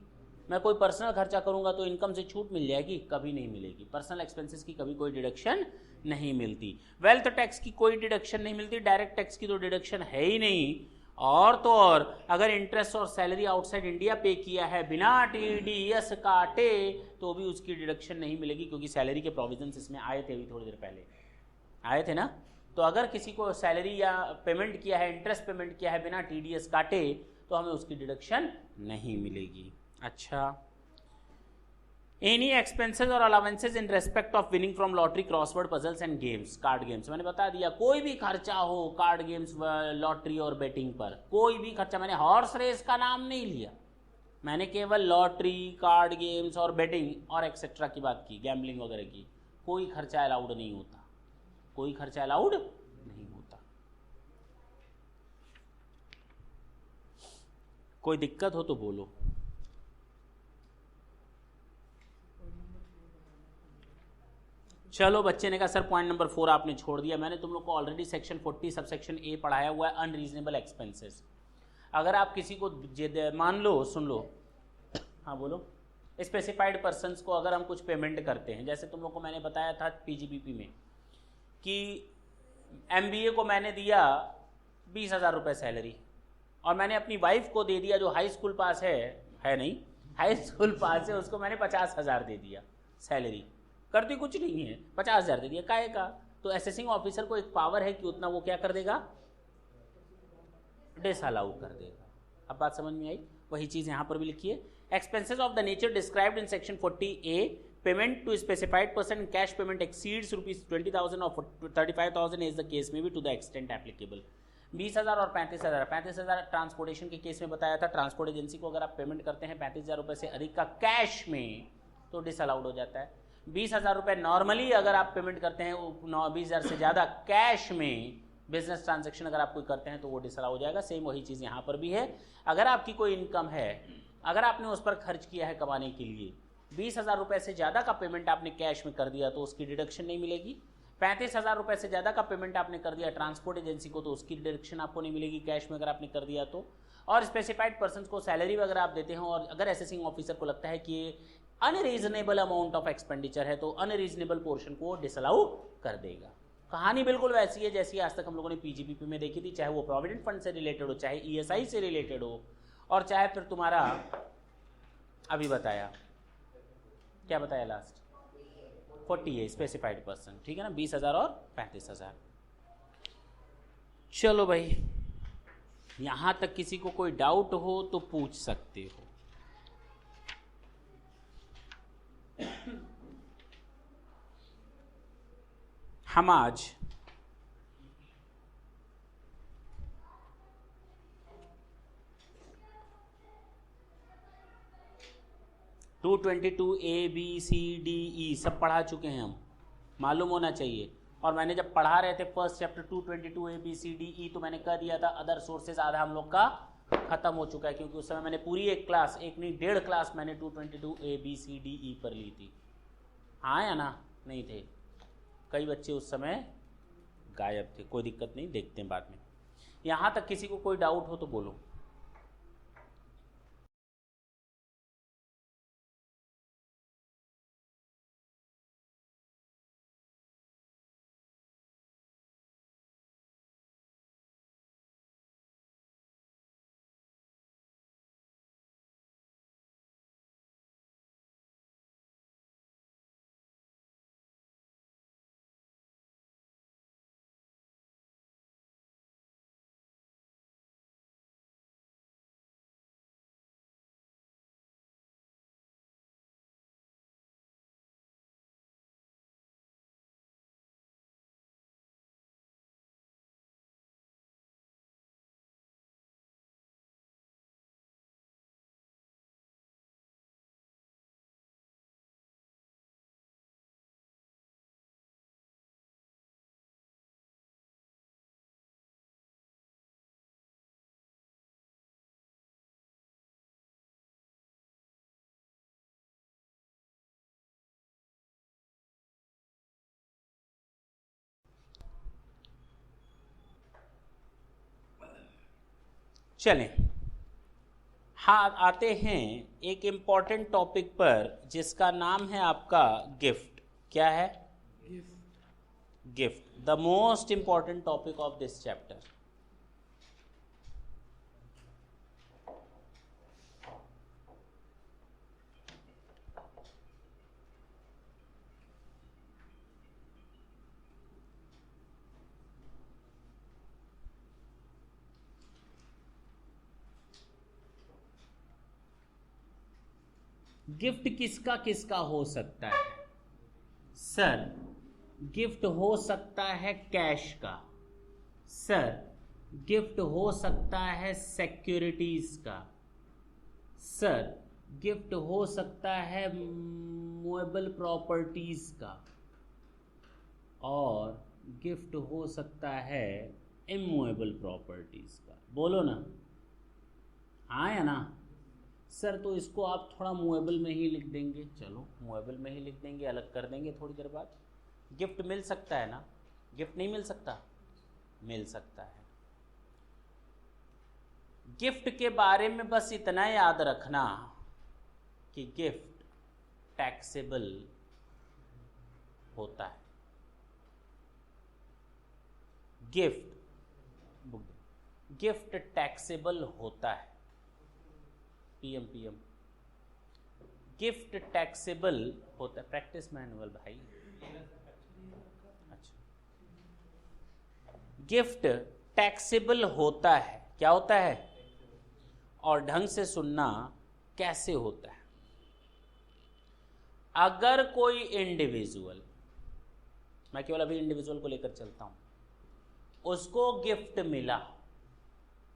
मैं कोई पर्सनल खर्चा करूंगा तो इनकम से छूट मिल जाएगी? कभी नहीं मिलेगी. पर्सनल एक्सपेंसेस की कभी कोई डिडक्शन नहीं मिलती. वेल्थ टैक्स की कोई डिडक्शन नहीं मिलती. डायरेक्ट टैक्स की तो डिडक्शन है ही नहीं. और तो और अगर इंटरेस्ट और सैलरी आउटसाइड इंडिया पे किया है बिना टीडीएस काटे तो भी उसकी डिडक्शन नहीं मिलेगी, क्योंकि सैलरी के प्रोविजंस इसमें आए थे अभी थोड़ी देर पहले आए थे ना. तो अगर किसी को सैलरी या पेमेंट किया है, इंटरेस्ट पेमेंट किया है बिना टीडीएस काटे, तो हमें उसकी डिडक्शन नहीं मिलेगी. अच्छा. एनी एक्सपेंसेस और allowances in respect of winning from lottery, crossword puzzles and games, card games. मैंने बता दिया कोई भी खर्चा हो कार्ड गेम्स, लॉटरी और बेटिंग पर, कोई भी खर्चा. मैंने हॉर्स रेस का नाम नहीं लिया, मैंने केवल लॉटरी, कार्ड गेम्स और बेटिंग और एक्सेट्रा की बात की, गैम्बलिंग वगैरह की. कोई खर्चा अलाउड नहीं होता, कोई खर्चा अलाउड नहीं होता. कोई दिक्कत हो तो बोलो. चलो बच्चे ने कहा सर पॉइंट नंबर 4 आपने छोड़ दिया. मैंने तुम लोग को already section 40 sub section A पढ़ाया हुआ है, अनरीजनेबल एक्सपेंसेस. अगर आप किसी को मान लो, सुन लो, हाँ बोलो, स्पेसिफाइड पर्सन्स को अगर हम कुछ पेमेंट करते हैं, जैसे तुम लोग को मैंने बताया था पीजीबीपी में कि एमबीए को मैंने दिया 20,000 रुपये सैलरी और मैंने अपनी वाइफ को दे दिया जो हाई स्कूल पास है नहीं, हाई स्कूल पास है, उसको मैंने 50,000 दे दिया सैलरी, करती कुछ नहीं है, 50,000 दे दिया, काहे का? तो असेसिंग ऑफिसर को एक पावर है कि उतना वो क्या कर देगा, डिसअलाउ कर देगा। अब बात समझ में आई? वही चीज यहां पर भी लिखिए, expenses of the nature described in section 40A, payment to specified person, cash payment exceeds ₹20,000 और 35,000 इज द केस में भी टू द एक्सटेंट एप्लीकेबल। 20,000 और 35,000, 35,000 ट्रांसपोर्टेशन के केस में बताया था, ट्रांसपोर्ट एजेंसी को अगर आप पेमेंट करते हैं 35,000 रुपए से अधिक का कैश में तो डिसअलाउड हो जाता है। 20,000 रुपए नॉर्मली अगर आप पेमेंट करते हैं 20,000 से ज़्यादा कैश में बिजनेस ट्रांजेक्शन अगर आप कोई करते हैं तो वो डिसअलाउ हो जाएगा। सेम वही चीज़ यहाँ पर भी है, अगर आपकी कोई इनकम है, अगर आपने उस पर खर्च किया है कमाने के लिए, 20,000 रुपए से ज़्यादा का पेमेंट आपने कैश में कर दिया तो उसकी डिडक्शन नहीं मिलेगी। 35,000 रुपए से ज़्यादा का पेमेंट आपने कर दिया ट्रांसपोर्ट एजेंसी को तो उसकी डिडक्शन आपको नहीं मिलेगी कैश में अगर आपने कर दिया तो। और स्पेसिफाइड पर्सन को सैलरी वगैरह आप देते हो और अगर असेसिंग ऑफिसर को लगता है कि ये अनरीजनेबल अमाउंट ऑफ एक्सपेंडिचर है तो अनरीजनेबल पोर्शन को डिसअलाउ कर देगा। कहानी बिल्कुल वैसी है जैसी आज तक हम लोगों ने पीजीपीपी में देखी थी, चाहे वो प्रोविडेंट फंड से रिलेटेड हो, चाहे ईएसआई से रिलेटेड हो, और चाहे फिर तुम्हारा अभी बताया, क्या बताया लास्ट, 40A स्पेसिफाइड पर्सन, ठीक है ना, 20,000 और 35,000। चलो भाई, यहां तक किसी को कोई डाउट हो तो पूछ सकते हो। हम आज $222 सब पढ़ा चुके हैं, हम मालूम होना चाहिए। और मैंने जब पढ़ा रहे थे फर्स्ट चैप्टर $222 तो मैंने कह दिया था अदर सोर्सेज आधा हम लोग का खत्म हो चुका है, क्योंकि उस समय मैंने पूरी एक क्लास, एक नहीं 1.5 क्लास मैंने $222 पर ली थी। हाँ या ना? नहीं थे, कई बच्चे उस समय गायब थे, कोई दिक्कत नहीं, देखते हैं बाद में। यहां तक किसी को कोई डाउट हो तो बोलो। चलें, हाँ आते हैं एक इम्पॉर्टेंट टॉपिक पर जिसका नाम है आपका गिफ्ट। क्या है? Gift, the most important topic of this chapter. Gift किसका किसका हो सकता है? सर, गिफ्ट हो सकता है कैश का, सर गिफ्ट हो सकता है सिक्योरिटीज का, सर गिफ्ट हो सकता है मूवेबल प्रॉपर्टीज का, और गिफ्ट हो सकता है इमूवेबल प्रॉपर्टीज का। बोलो ना, हाँ या ना? सर तो इसको आप थोड़ा मूवेबल में ही लिख देंगे, चलो मूवेबल में ही लिख देंगे, अलग कर देंगे थोड़ी देर बाद। गिफ्ट मिल सकता है ना? गिफ्ट नहीं मिल सकता? मिल सकता है। गिफ्ट के बारे में बस इतना याद रखना कि गिफ्ट टैक्सेबल होता है। गिफ्ट टैक्सेबल होता है। पीएम गिफ्ट टैक्सेबल होता है। प्रैक्टिस मैनुअल भाई, अच्छा, गिफ्ट टैक्सेबल होता है। क्या होता है? और ढंग से सुनना, कैसे होता है? अगर कोई इंडिविजुअल, मैं केवल अभी इंडिविजुअल को लेकर चलता हूं, उसको गिफ्ट मिला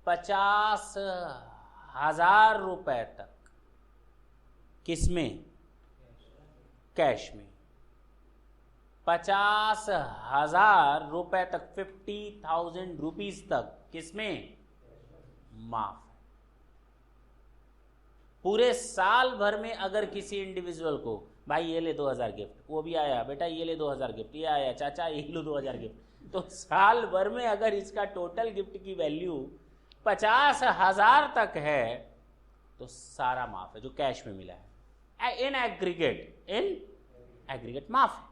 50,000 रुपए तक, किसमें? कैश में। 50,000 रुपए तक, 50,000 रुपीज तक, किसमें? माफ। पूरे साल भर में अगर किसी इंडिविजुअल को, भाई ये ले 2,000 गिफ्ट, वो भी आया, बेटा ये ले 2,000 गिफ्ट, ये आया, चाचा ये लो 2,000 गिफ्ट, तो साल भर में अगर इसका टोटल गिफ्ट की वैल्यू 50,000 तक है तो सारा माफ है जो कैश में मिला है। इन एग्रीगेट माफ है,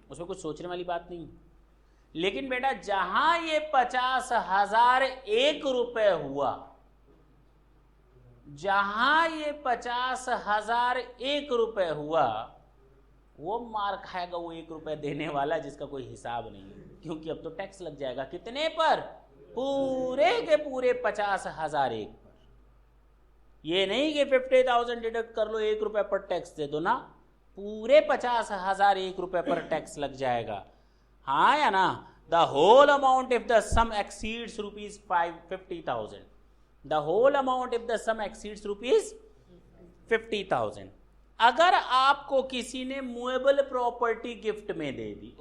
उसमें कुछ सोचने वाली बात नहीं। लेकिन बेटा जहां ये 50,001 रुपए हुआ, जहां ये 50,001 रुपए हुआ, वो मार खाएगा वो 1 रुपए देने वाला जिसका कोई हिसाब नहीं है, क्योंकि अब तो टैक्स लग जाएगा। कितने पर? पूरे के पूरे 50,001 पर। ये नहीं कि 50,000 डिडक्ट कर लो 1 रुपए पर टैक्स दे दो ना, पूरे 50,001 रुपए पर टैक्स लग जाएगा। हाँ या ना? The whole amount if the sum exceeds rupees 50,000, the whole amount if the sum exceeds rupees 50,000। अगर आपको किसी ने मूवेबल प्रॉपर्टी गिफ्ट में दे दी,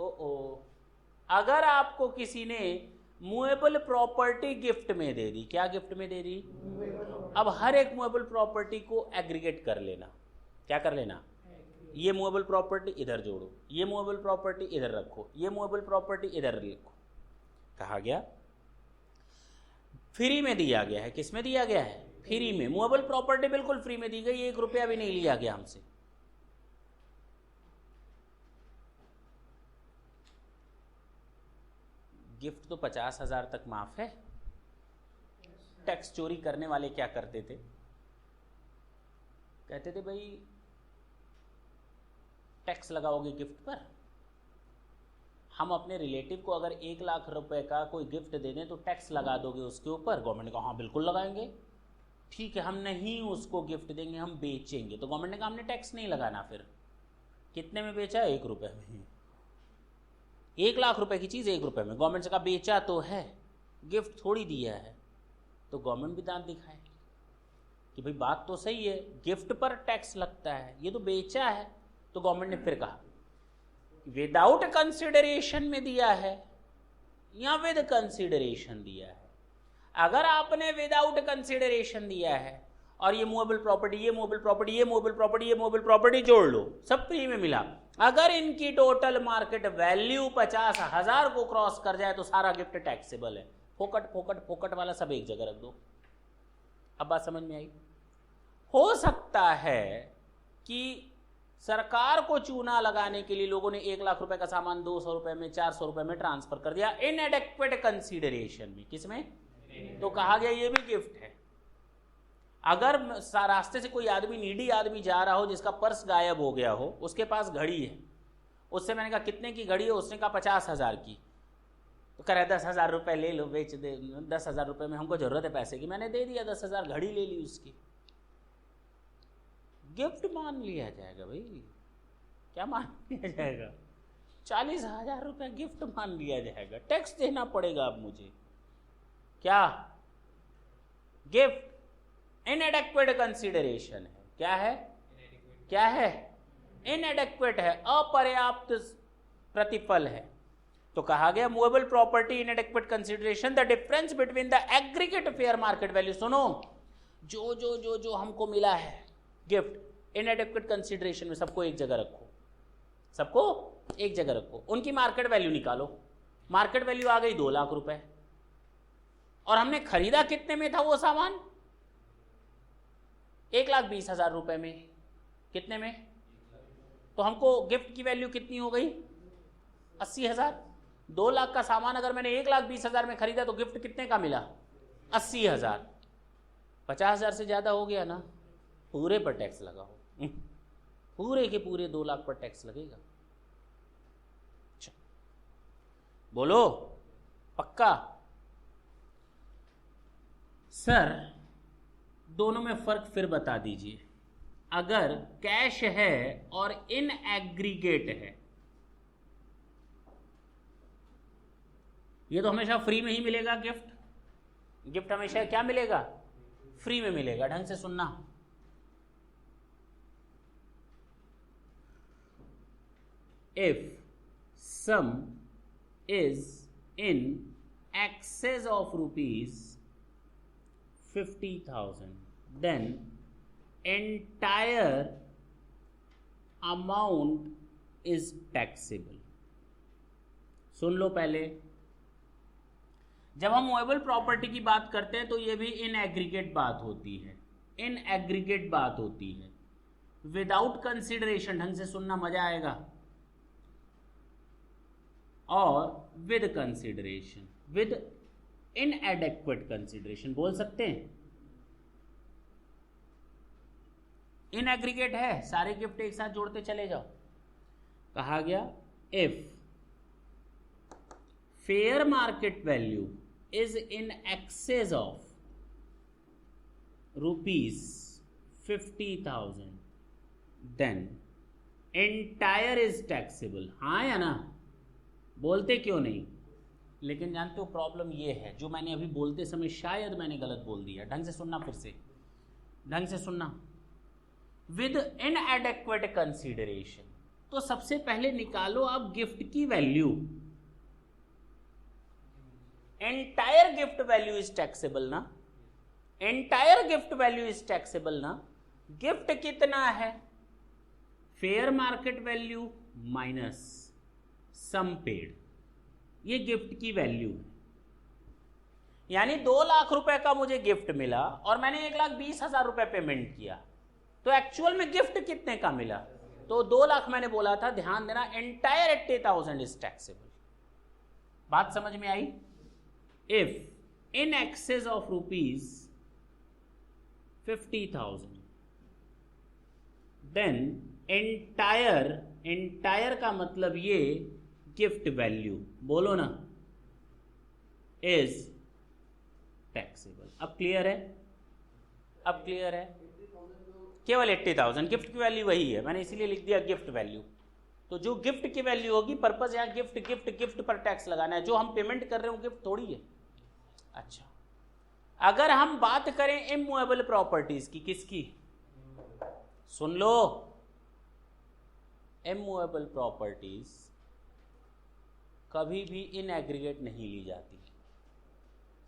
अगर आपको किसी ने मूवेबल प्रॉपर्टी गिफ्ट में दे दी, क्या गिफ्ट में दे दी? अब हर एक मूवेबल प्रॉपर्टी को एग्रीगेट कर लेना। क्या कर लेना? ये मूवेबल प्रॉपर्टी इधर जोड़ो, ये मूवेबल प्रॉपर्टी इधर रखो, ये मूवेबल प्रॉपर्टी इधर रखो। कहा गया फ्री में दिया गया है। किस में दिया गया है? फ्री में। मूवेबल प्रॉपर्टी बिल्कुल फ्री में दी गई, 1 रुपया भी नहीं लिया गया हमसे। गिफ्ट तो 50,000 तक माफ है। टैक्स चोरी करने वाले क्या करते थे? कहते थे भाई टैक्स लगाओगे गिफ्ट पर, हम अपने रिलेटिव को अगर 1 लाख रुपए का कोई गिफ्ट दे दें तो टैक्स लगा दोगे उसके ऊपर? गवर्नमेंट ने कहा हाँ बिल्कुल लगाएंगे। ठीक है, हम नहीं उसको गिफ्ट देंगे, हम बेचेंगे। तो गवर्नमेंट ने कहा हमने टैक्स नहीं लगाना। फिर कितने में बेचा? 1 रुपए में। 1 लाख रुपए की चीज़ 1 रुपए में। गवर्नमेंट से कहा बेचा तो है, गिफ्ट थोड़ी दिया है। तो गवर्नमेंट भी दांत दिखाए कि भाई बात तो सही है, गिफ्ट पर टैक्स लगता है, ये तो बेचा है। तो गवर्नमेंट ने फिर कहा विदाउट कंसिडरेशन में दिया है या विद कंसिडरेशन दिया है। अगर आपने विदाउट कंसिडरेशन दिया है और ये मूवेबल प्रॉपर्टी, ये मूवेबल प्रॉपर्टी, ये मूवेबल प्रॉपर्टी, ये मूवेबल प्रॉपर्टी जोड़ लो, सब फ्री में मिला, अगर इनकी टोटल मार्केट वैल्यू 50,000 को क्रॉस कर जाए तो सारा गिफ्ट टैक्सेबल है। फोकट फोकट फोकट वाला सब एक जगह रख दो। अब बात समझ में आई? हो सकता है कि सरकार को चूना लगाने के लिए लोगों ने 1 लाख रुपए का सामान 200 रुपए में, 400 रुपए में ट्रांसफर कर दिया इनएडेक्वेट कंसीडरेशन में। किसमें? तो कहा गया ये भी गिफ्ट है। अगर रास्ते से कोई आदमी, नीडी आदमी जा रहा हो जिसका पर्स गायब हो गया हो, उसके पास घड़ी है, उससे मैंने कहा कितने की घड़ी है? उसने कहा 50,000 की। तो कह रहा 10,000 रुपए ले लो, बेच दे, 10,000 रुपए में हमको जरूरत है पैसे की। मैंने दे दिया 10,000, घड़ी ले ली उसकी। गिफ्ट मान लिया जाएगा भाई। क्या मान लिया जाएगा? 40,000 रुपए गिफ्ट मान लिया जाएगा। टैक्स देना पड़ेगा अब मुझे। क्या? गिफ्ट इनएडेक्वेट कंसीडरेशन है। क्या है? क्या है? इनएडेक्वेट है, अपर्याप्त प्रतिफल है। तो कहा गया movable property inadequate consideration, the difference between the aggregate fair market value. सुनो, जो जो जो जो हमको मिला है गिफ्ट इनएडेक्वेट कंसीडरेशन में, सबको एक जगह रखो, सबको एक जगह रखो, उनकी मार्केट वैल्यू निकालो। मार्केट वैल्यू आ गई 2 लाख रुपए, और हमने खरीदा कितने में था वो सामान? 1,20,000 रुपए में। कितने में? तो हमको गिफ्ट की वैल्यू कितनी हो गई? 80,000। 2 लाख का सामान अगर मैंने 1,20,000 में खरीदा तो गिफ्ट कितने का मिला? 80,000। 50,000 से ज्यादा हो गया ना, पूरे पर टैक्स लगाओ। पूरे के पूरे 2 लाख पर टैक्स लगेगा। बोलो पक्का? सर दोनों में फर्क फिर बता दीजिए। अगर कैश है और इन एग्रीगेट है, ये तो हमेशा फ्री में ही मिलेगा। गिफ्ट हमेशा क्या मिलेगा? फ्री में मिलेगा। ढंग से सुनना, if some is in excess of rupees 50,000 then entire amount is taxable। सुन लो पहले, जब हम मूवेबल प्रॉपर्टी की बात करते हैं तो ये भी इन एग्रीगेट बात होती है, इन एग्रीगेट बात होती है, विदाउट कंसिडरेशन। ढंग से सुनना, मजा आएगा। और with consideration, with inadequate consideration बोल सकते हैं। इन एग्रीगेट है, सारे गिफ्ट एक साथ जोड़ते चले जाओ। कहा गया if fair market value is in excess of ₹50,000 then entire is taxable. हाँ या ना? बोलते क्यों नहीं? लेकिन जानते हो प्रॉब्लम ये है, जो मैंने अभी बोलते समय शायद मैंने गलत बोल दिया। ढंग से सुनना, फिर से ढंग से सुनना। विद इनएडेक्वेट कंसीडरेशन, तो सबसे पहले निकालो आप गिफ्ट की value. Entire gift value is taxable ना? Entire gift value is taxable ना? गिफ्ट कितना है? Fair market value minus sum paid, ये गिफ्ट की वैल्यू है। यानी 2 लाख रुपए का मुझे गिफ्ट मिला और मैंने 1,20,000 रुपए पेमेंट किया, तो एक्चुअल में गिफ्ट कितने का मिला? तो 2 लाख मैंने बोला था। ध्यान देना, एंटायर 80,000 इज टैक्सेबल। बात समझ में आई? If in excess of ₹50,000 then entire का मतलब ये गिफ्ट वैल्यू, बोलो ना, इज टैक्सेबल। अब क्लियर है? अब क्लियर है? केवल 80,000 गिफ्ट की वैल्यू वही है, मैंने इसीलिए लिख दिया गिफ्ट वैल्यू। तो जो गिफ्ट की वैल्यू होगी, पर्पस यहाँ गिफ्ट गिफ्ट गिफ्ट पर टैक्स लगाना है। जो हम पेमेंट कर रहे हो गिफ्ट थोड़ी है। अच्छा, अगर हम बात करें इमूवेबल प्रॉपर्टीज की, किसकी? सुन लो, इमूवेबल प्रॉपर्टीज कभी भी इन एग्रीगेट नहीं ली जाती।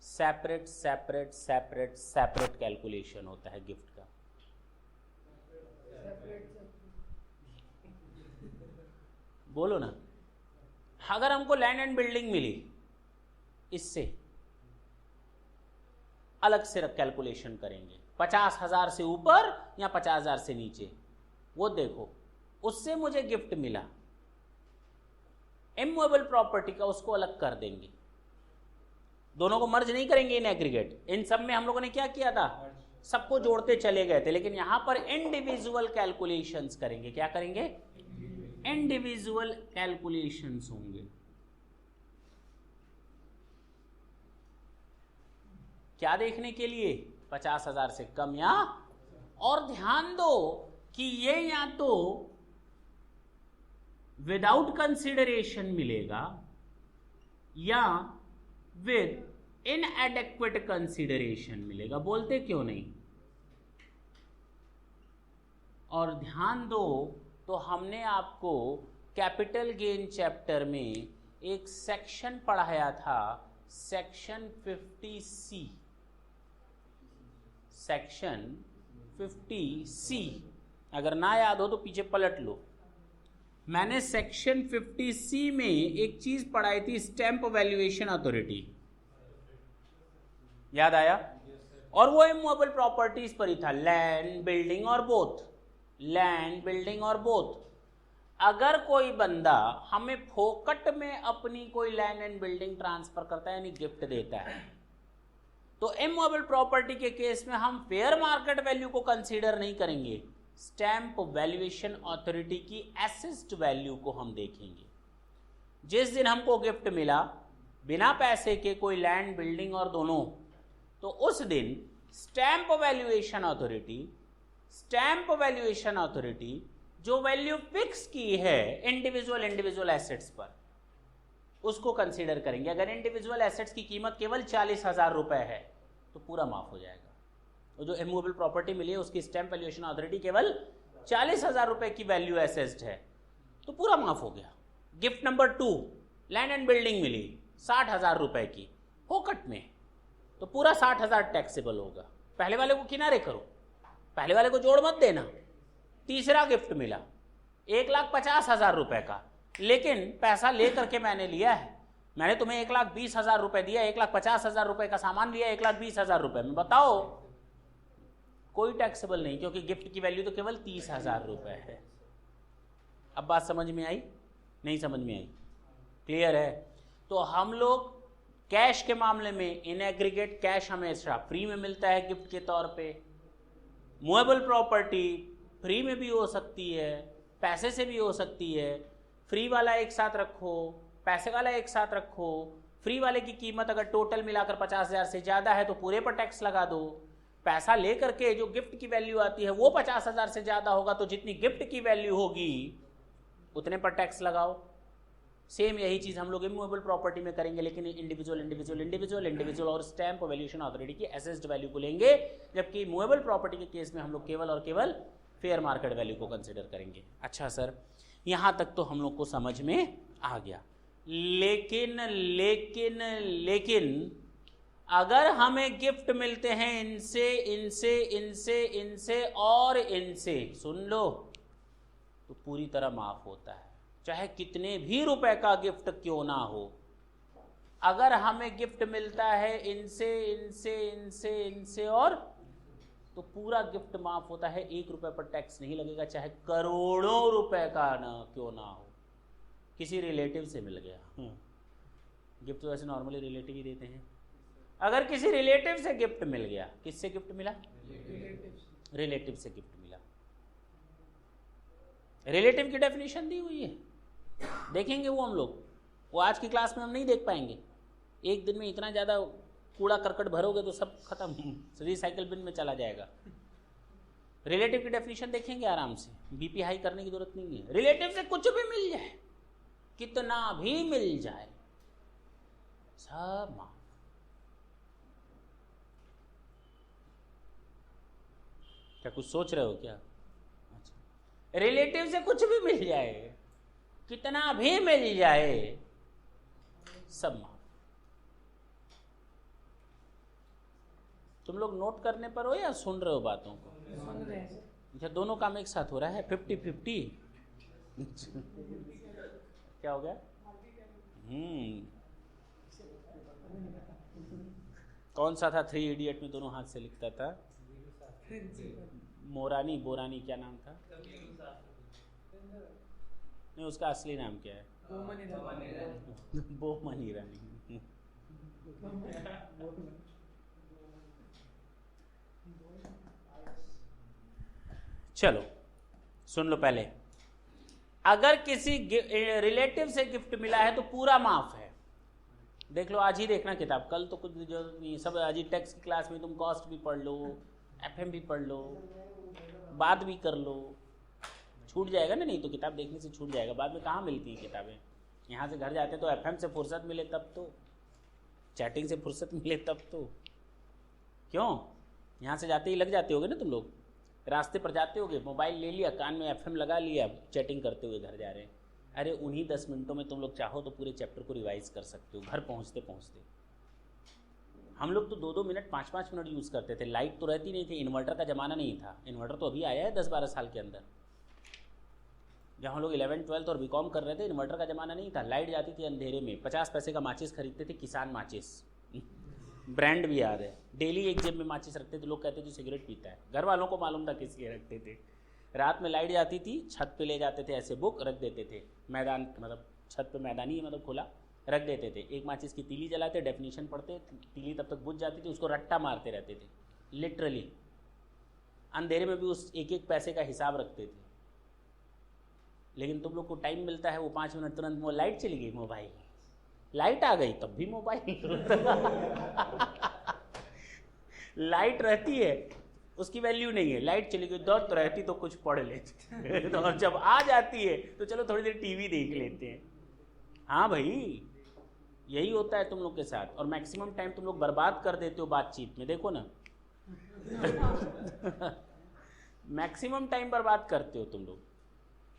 Separate separate separate separate calculation होता है गिफ्ट का। बोलो ना, अगर हमको लैंड एंड बिल्डिंग मिली, इससे अलग से कैलकुलेशन करेंगे। 50,000 से ऊपर या 50,000 से नीचे, वो देखो, उससे मुझे गिफ्ट मिला। इमूवेबल प्रॉपर्टी का उसको अलग कर देंगे, दोनों को मर्ज नहीं करेंगे इन एग्रीगेट। इन सब में हम लोगों ने क्या किया था? सबको जोड़ते चले गए थे। लेकिन यहां पर इंडिविजुअल कैलकुलेशंस करेंगे। क्या करेंगे? इंडिविजुअल कैलकुलेशंस होंगे। क्या देखने के लिए? 50,000 से कम या, और ध्यान दो कि ये या तो विदाउट कंसिडरेशन मिलेगा या विद इनएडेक्वेट कंसिडरेशन मिलेगा। बोलते क्यों नहीं? और ध्यान दो, तो हमने आपको कैपिटल गेन चैप्टर में एक सेक्शन पढ़ाया था, सेक्शन 50C। सेक्शन 50C अगर ना याद हो तो पीछे पलट लो। मैंने सेक्शन 50C में एक चीज पढ़ाई थी, स्टैंप वैल्यूएशन अथॉरिटी। याद आया? और वो इमूवेबल प्रॉपर्टीज पर ही था, लैंड बिल्डिंग और बोथ। लैंड बिल्डिंग और बोथ। अगर कोई बंदा हमें फोकट में अपनी कोई लैंड एंड बिल्डिंग ट्रांसफर करता है, यानी गिफ्ट देता है, तो इमूवेबल प्रॉपर्टी के केस में हम फेयर मार्केट वैल्यू को कंसीडर नहीं करेंगे, स्टैंप वैल्यूएशन अथॉरिटी की असेस्ड वैल्यू को हम देखेंगे। जिस दिन हमको गिफ्ट मिला बिना पैसे के कोई लैंड बिल्डिंग और दोनों, तो उस दिन स्टैंप वैल्यूएशन अथॉरिटी जो वैल्यू फिक्स की है इंडिविजुअल एसेट्स पर, उसको कंसीडर करेंगे। अगर इंडिविजुअल एसेट्स की कीमत केवल 40,000 रुपए है तो पूरा माफ हो जाएगा। तो जो इमूवेबल प्रॉपर्टी मिली है उसकी स्टैंप वैल्यूएशन अथॉरिटी केवल 40,000 रुपए की वैल्यू एसेस्ड है तो पूरा माफ हो गया। Gift number 2, land and building मिली 60,000 रुपए की फोकट में, तो पूरा 60,000 टैक्सेबल होगा। पहले वाले को किनारे करो, पहले वाले को जोड़ मत देना। तीसरा गिफ्ट मिला 1,50,000 रुपए का, लेकिन पैसा लेकर के मैंने लिया है, मैंने तुम्हें 1,20,000 रुपए दिया, 1,50,000 रुपए का सामान लिया 1,20,000 रुपए में, बताओ कोई टैक्सेबल नहीं, क्योंकि गिफ्ट की वैल्यू तो केवल 30,000 रुपए है। अब बात समझ में आई? नहीं समझ में आई? क्लियर है? तो हम लोग कैश के मामले में इन एग्रीगेट कैश हमेशा फ्री में मिलता है गिफ्ट के तौर पे। मूवेबल प्रॉपर्टी फ्री में भी हो सकती है, पैसे से भी हो सकती है। फ्री वाला एक साथ रखो, पैसे वाला एक साथ रखो। फ्री वाले की कीमत अगर टोटल मिलाकर 50,000 से ज़्यादा है तो पूरे पर टैक्स लगा दो। पैसा लेकर के जो गिफ्ट की वैल्यू आती है वो 50,000 से ज़्यादा होगा तो जितनी गिफ्ट की वैल्यू होगी उतने पर टैक्स लगाओ। सेम यही चीज़ हम लोग इमूवेबल प्रॉपर्टी में करेंगे, लेकिन इंडिविजुअल और स्टैंप वैल्यूएशन अथॉरिटी की एसेस्ड वैल्यू को लेंगे, जबकि मूवेबल प्रॉपर्टी के केस में हम लोग केवल और केवल फेयर मार्केट वैल्यू को कंसिडर करेंगे। अच्छा सर, यहाँ तक तो हम लोग को समझ में आ गया। लेकिन अगर हमें गिफ्ट मिलते हैं इनसे और इनसे, सुन लो, तो पूरी तरह माफ होता है, चाहे कितने भी रुपए का गिफ्ट क्यों ना हो। अगर हमें गिफ्ट मिलता है इनसे और, तो पूरा गिफ्ट माफ होता है, 1 रुपए पर टैक्स नहीं लगेगा, चाहे करोड़ों रुपए का ना क्यों ना हो। किसी रिलेटिव से मिल गया, गिफ्ट तो वैसे नॉर्मली रिलेटिव ही देते हैं। अगर किसी रिलेटिव से गिफ्ट मिल गया, किससे गिफ्ट मिला? रिलेटिव से गिफ्ट मिला। रिलेटिव की डेफिनेशन दी हुई है, देखेंगे वो हम लोग, वो आज की क्लास में हम नहीं देख पाएंगे। एक दिन में इतना ज़्यादा कूड़ा करकट भरोगे तो सब खत्म, रिसाइकिल बिन में चला जाएगा। रिलेटिव की डेफिनेशन देखेंगे आराम से, बीपी हाई करने की जरूरत नहीं है। रिलेटिव से कुछ भी मिल जाए, कितना भी मिल जाए, सब माफ। क्या कुछ सोच रहे हो क्या? अच्छा, रिलेटिव से कुछ भी मिल जाए, कितना भी मिल जाए, सब माफ। तुम लोग नोट करने पर हो या सुन रहे हो बातों को? अच्छा, दोनों काम एक साथ हो रहा है, 50-50। क्या हो गया? कौन सा था 3 इडियट में दोनों हाथ से लिखता था? बोरानी क्या नाम था? नहीं, उसका असली नाम क्या है? बोमन ईरानी। चलो सुन लो पहले, अगर किसी रिलेटिव से गिफ्ट मिला है तो पूरा माफ है। देख लो, आज ही देखना किताब, कल तो कुछ जरूरत नहीं, सब आज ही टेक्स्ट की क्लास में तुम कॉस्ट भी पढ़ लो, एफएम भी पढ़ लो, बात भी कर लो, छूट जाएगा ना। नहीं तो किताब देखने से छूट जाएगा, बाद में कहाँ मिलती है किताबें। यहाँ से घर जाते तो एफएम से फुर्सत मिले तब तो, चैटिंग से फुर्सत मिले तब तो। क्यों? यहाँ से जाते ही लग जाते होगे ना तुम लोग, रास्ते पर जाते होगे, मोबाइल ले लिया, कान में एफएम लगा लिया, चैटिंग करते हुए घर जा रहे हैं। अरे उन्हीं 10 मिनटों में तुम लोग चाहो तो पूरे चैप्टर को रिवाइज कर सकते हो घर पहुँचते पहुँचते। हम लोग तो 2-2 मिनट 5-5 मिनट यूज़ करते थे, लाइट तो रहती नहीं थी, इन्वर्टर का ज़माना नहीं था। इन्वर्टर तो अभी आया है 10-12 साल के अंदर। जब हम लोग 11th 12th और बीकॉम कर रहे थे, इन्वर्टर का ज़माना नहीं था, लाइट जाती थी अंधेरे में। 50 पैसे का माचिस खरीदते थे, किसान माचिस, ब्रांड भी याद है। डेली एक जेब में माचिस रखते थे, लोग कहते थे सिगरेट पीता है, घर वालों को मालूम था किस लिए रखते थे। रात में लाइट जाती थी, छत पे ले जाते थे, ऐसे बुक रख देते थे, मैदान मतलब छत पे मैदानी मतलब खुला रख देते थे। एक माचिस की तीली जलाते, डेफिनेशन पढ़ते, तीली तब तक बुझ जाती थी, उसको रट्टा मारते रहते थे लिटरली। अंधेरे में भी उस एक एक पैसे का हिसाब रखते थे। लेकिन तुम लोग को टाइम मिलता है, वो 5 मिनट तुरंत वो लाइट चली गई, मोबाइल, लाइट आ गई तब भी मोबाइल लाइट रहती है उसकी वैल्यू नहीं है, लाइट चली गई दौड़ रहती तो कुछ पढ़ लेते तो जब आ जाती है तो चलो थोड़ी देर टीवी देख लेते हैं। हाँ भाई, यही होता है तुम लोग के साथ, और मैक्सिमम टाइम तुम लोग बर्बाद कर देते हो बातचीत में, देखो ना मैक्सिमम टाइम बर्बाद करते हो तुम लोग।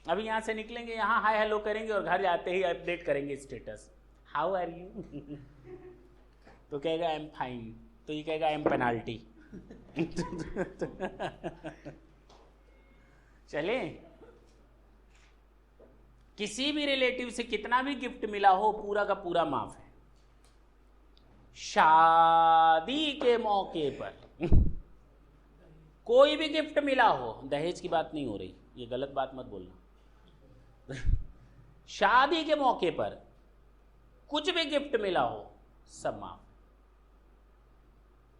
अभी यहाँ से निकलेंगे, यहाँ हाय हेलो करेंगे और घर जाते ही अपडेट करेंगे स्टेटस, हाउ आर यू तो कहेगा आई एम फाइन, तो ये कहेगा आई एम पेनाल्टी चले, किसी भी रिलेटिव से कितना भी गिफ्ट मिला हो पूरा का पूरा माफ है। शादी के मौके पर कोई भी गिफ्ट मिला हो, दहेज की बात नहीं हो रही, ये गलत बात मत बोलना शादी के मौके पर कुछ भी गिफ्ट मिला हो सब माफ।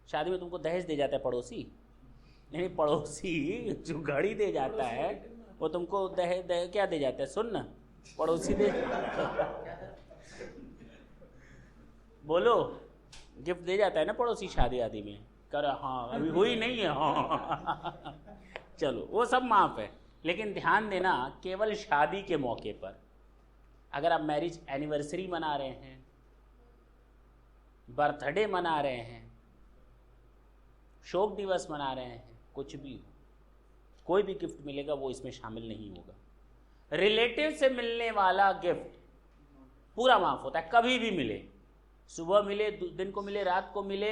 शादी में तुमको दहेज दे जाता है पड़ोसी, नहीं पड़ोसी जो घड़ी दे जाता है वो तुमको दहेज क्या दे जाता है, सुन ना, पड़ोसी दे बोलो, गिफ्ट दे जाता है ना पड़ोसी शादी आदि में, कर हाँ अभी हुई नहीं है हाँ चलो वो सब माफ है। लेकिन ध्यान देना, केवल शादी के मौके पर, अगर आप मैरिज एनिवर्सरी मना रहे हैं, बर्थडे मना रहे हैं, शोक दिवस मना रहे हैं, कुछ भी हो, कोई भी गिफ्ट मिलेगा वो इसमें शामिल नहीं होगा। रिलेटिव से मिलने वाला गिफ्ट पूरा माफ होता है, कभी भी मिले, सुबह मिले, दिन को मिले, रात को मिले,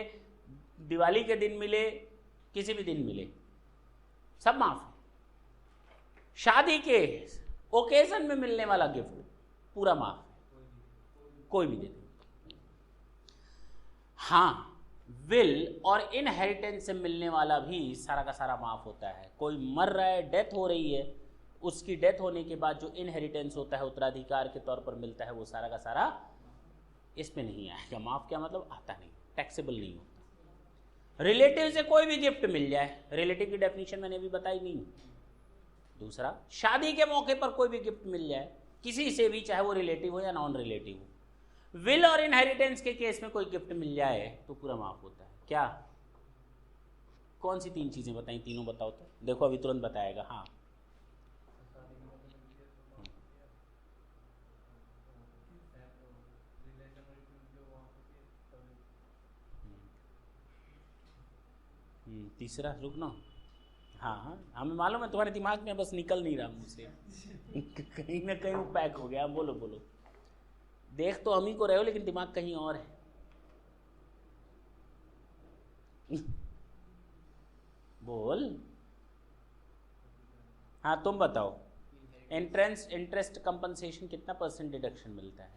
दिवाली के दिन मिले, किसी भी दिन मिले, सब माफ है। शादी के ओकेजन में मिलने वाला गिफ्ट पूरा माफ है, कोई भी दे दे। हाँ, विल और इनहेरिटेंस से मिलने वाला भी सारा का सारा माफ होता है। कोई मर रहा है, डेथ हो रही है, उसकी डेथ होने के बाद जो इनहेरिटेंस होता है, उत्तराधिकार के तौर पर मिलता है, वो सारा का सारा इसमें नहीं आएगा। माफ क्या मतलब, आता नहीं, टैक्सेबल नहीं होता। रिलेटिव से कोई भी गिफ्ट मिल जाए, रिलेटिव की डेफिनेशन मैंने अभी बताई नहीं। दूसरा, शादी के मौके पर कोई भी गिफ्ट मिल जाए किसी से भी, चाहे वो रिलेटिव हो या नॉन रिलेटिव हो। विल और इनहेरिटेंस के केस में कोई गिफ्ट मिल जाए तो पूरा माफ होता है। क्या, कौन सी 3 चीजें बताई, तीनों बताओ तो, देखो अभी तुरंत बताएगा। हाँ, तीसरा, रुकना, हाँ हमें मालूम है तुम्हारे दिमाग में, बस निकल नहीं रहा मुझसे कहीं ना कहीं वो पैक हो गया। बोलो बोलो, देख तो हम ही को रहे हो लेकिन दिमाग कहीं और है बोल। हाँ तुम बताओ, इंटरेस्ट कंपनसेशन कितना % डिडक्शन मिलता है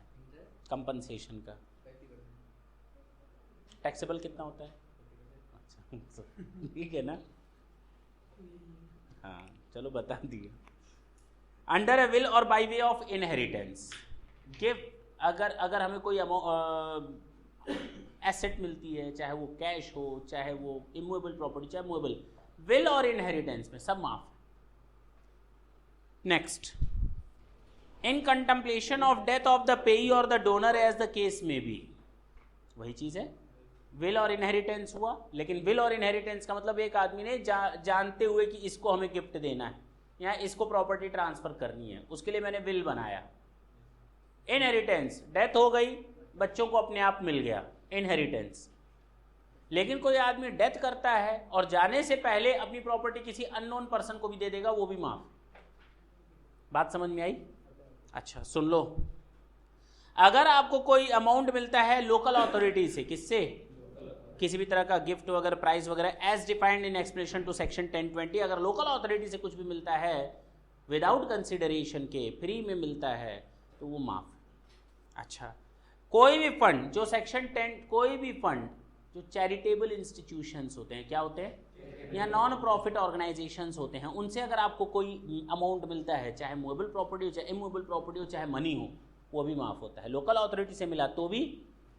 कंपनसेशन का? टैक्सेबल कितना होता है? अच्छा ठीक है ना, हाँ चलो बता दिए। अंडर ए विल और by way of inheritance gift, अगर हमें कोई एसेट मिलती है, चाहे वो कैश हो, चाहे वो इमूवेबल प्रॉपर्टी, चाहे मूवेबल, विल और इनहेरिटेंस में सब माफ। Next, in contemplation of death of the payee और the donor as the case में बी, वही चीज है, विल और इनहेरिटेंस हुआ। लेकिन विल और इनहेरिटेंस का मतलब एक आदमी ने जानते हुए कि इसको हमें गिफ्ट देना है या इसको प्रॉपर्टी ट्रांसफर करनी है, उसके लिए मैंने विल बनाया। इनहेरिटेंस, डेथ हो गई, बच्चों को अपने आप मिल गया, इनहेरिटेंस। लेकिन कोई आदमी डेथ करता है और जाने से पहले अपनी प्रॉपर्टी किसी अननोन पर्सन को भी दे देगा, वो भी माफ। बात समझ में आई? अच्छा सुन लो, अगर आपको कोई अमाउंट मिलता है लोकल अथॉरिटी से, किससे, किसी भी तरह का गिफ्ट वगैरह, प्राइस वगैरह, as defined in explanation to section 1020, अगर लोकल अथॉरिटी से कुछ भी मिलता है विदाउट कंसिडरेशन के, फ्री में मिलता है, तो वो माफ। अच्छा, कोई भी फंड जो सेक्शन 10, कोई भी फंड जो चैरिटेबल इंस्टीट्यूशंस होते हैं, क्या होते हैं, या नॉन प्रॉफिट ऑर्गेनाइजेशंस होते हैं, उनसे अगर आपको कोई अमाउंट मिलता है, चाहे मूवेबल प्रॉपर्टी हो, चाहे इमूवेबल प्रॉपर्टी हो, चाहे मनी हो, वो भी माफ होता है। लोकल अथॉरिटी से मिला तो भी,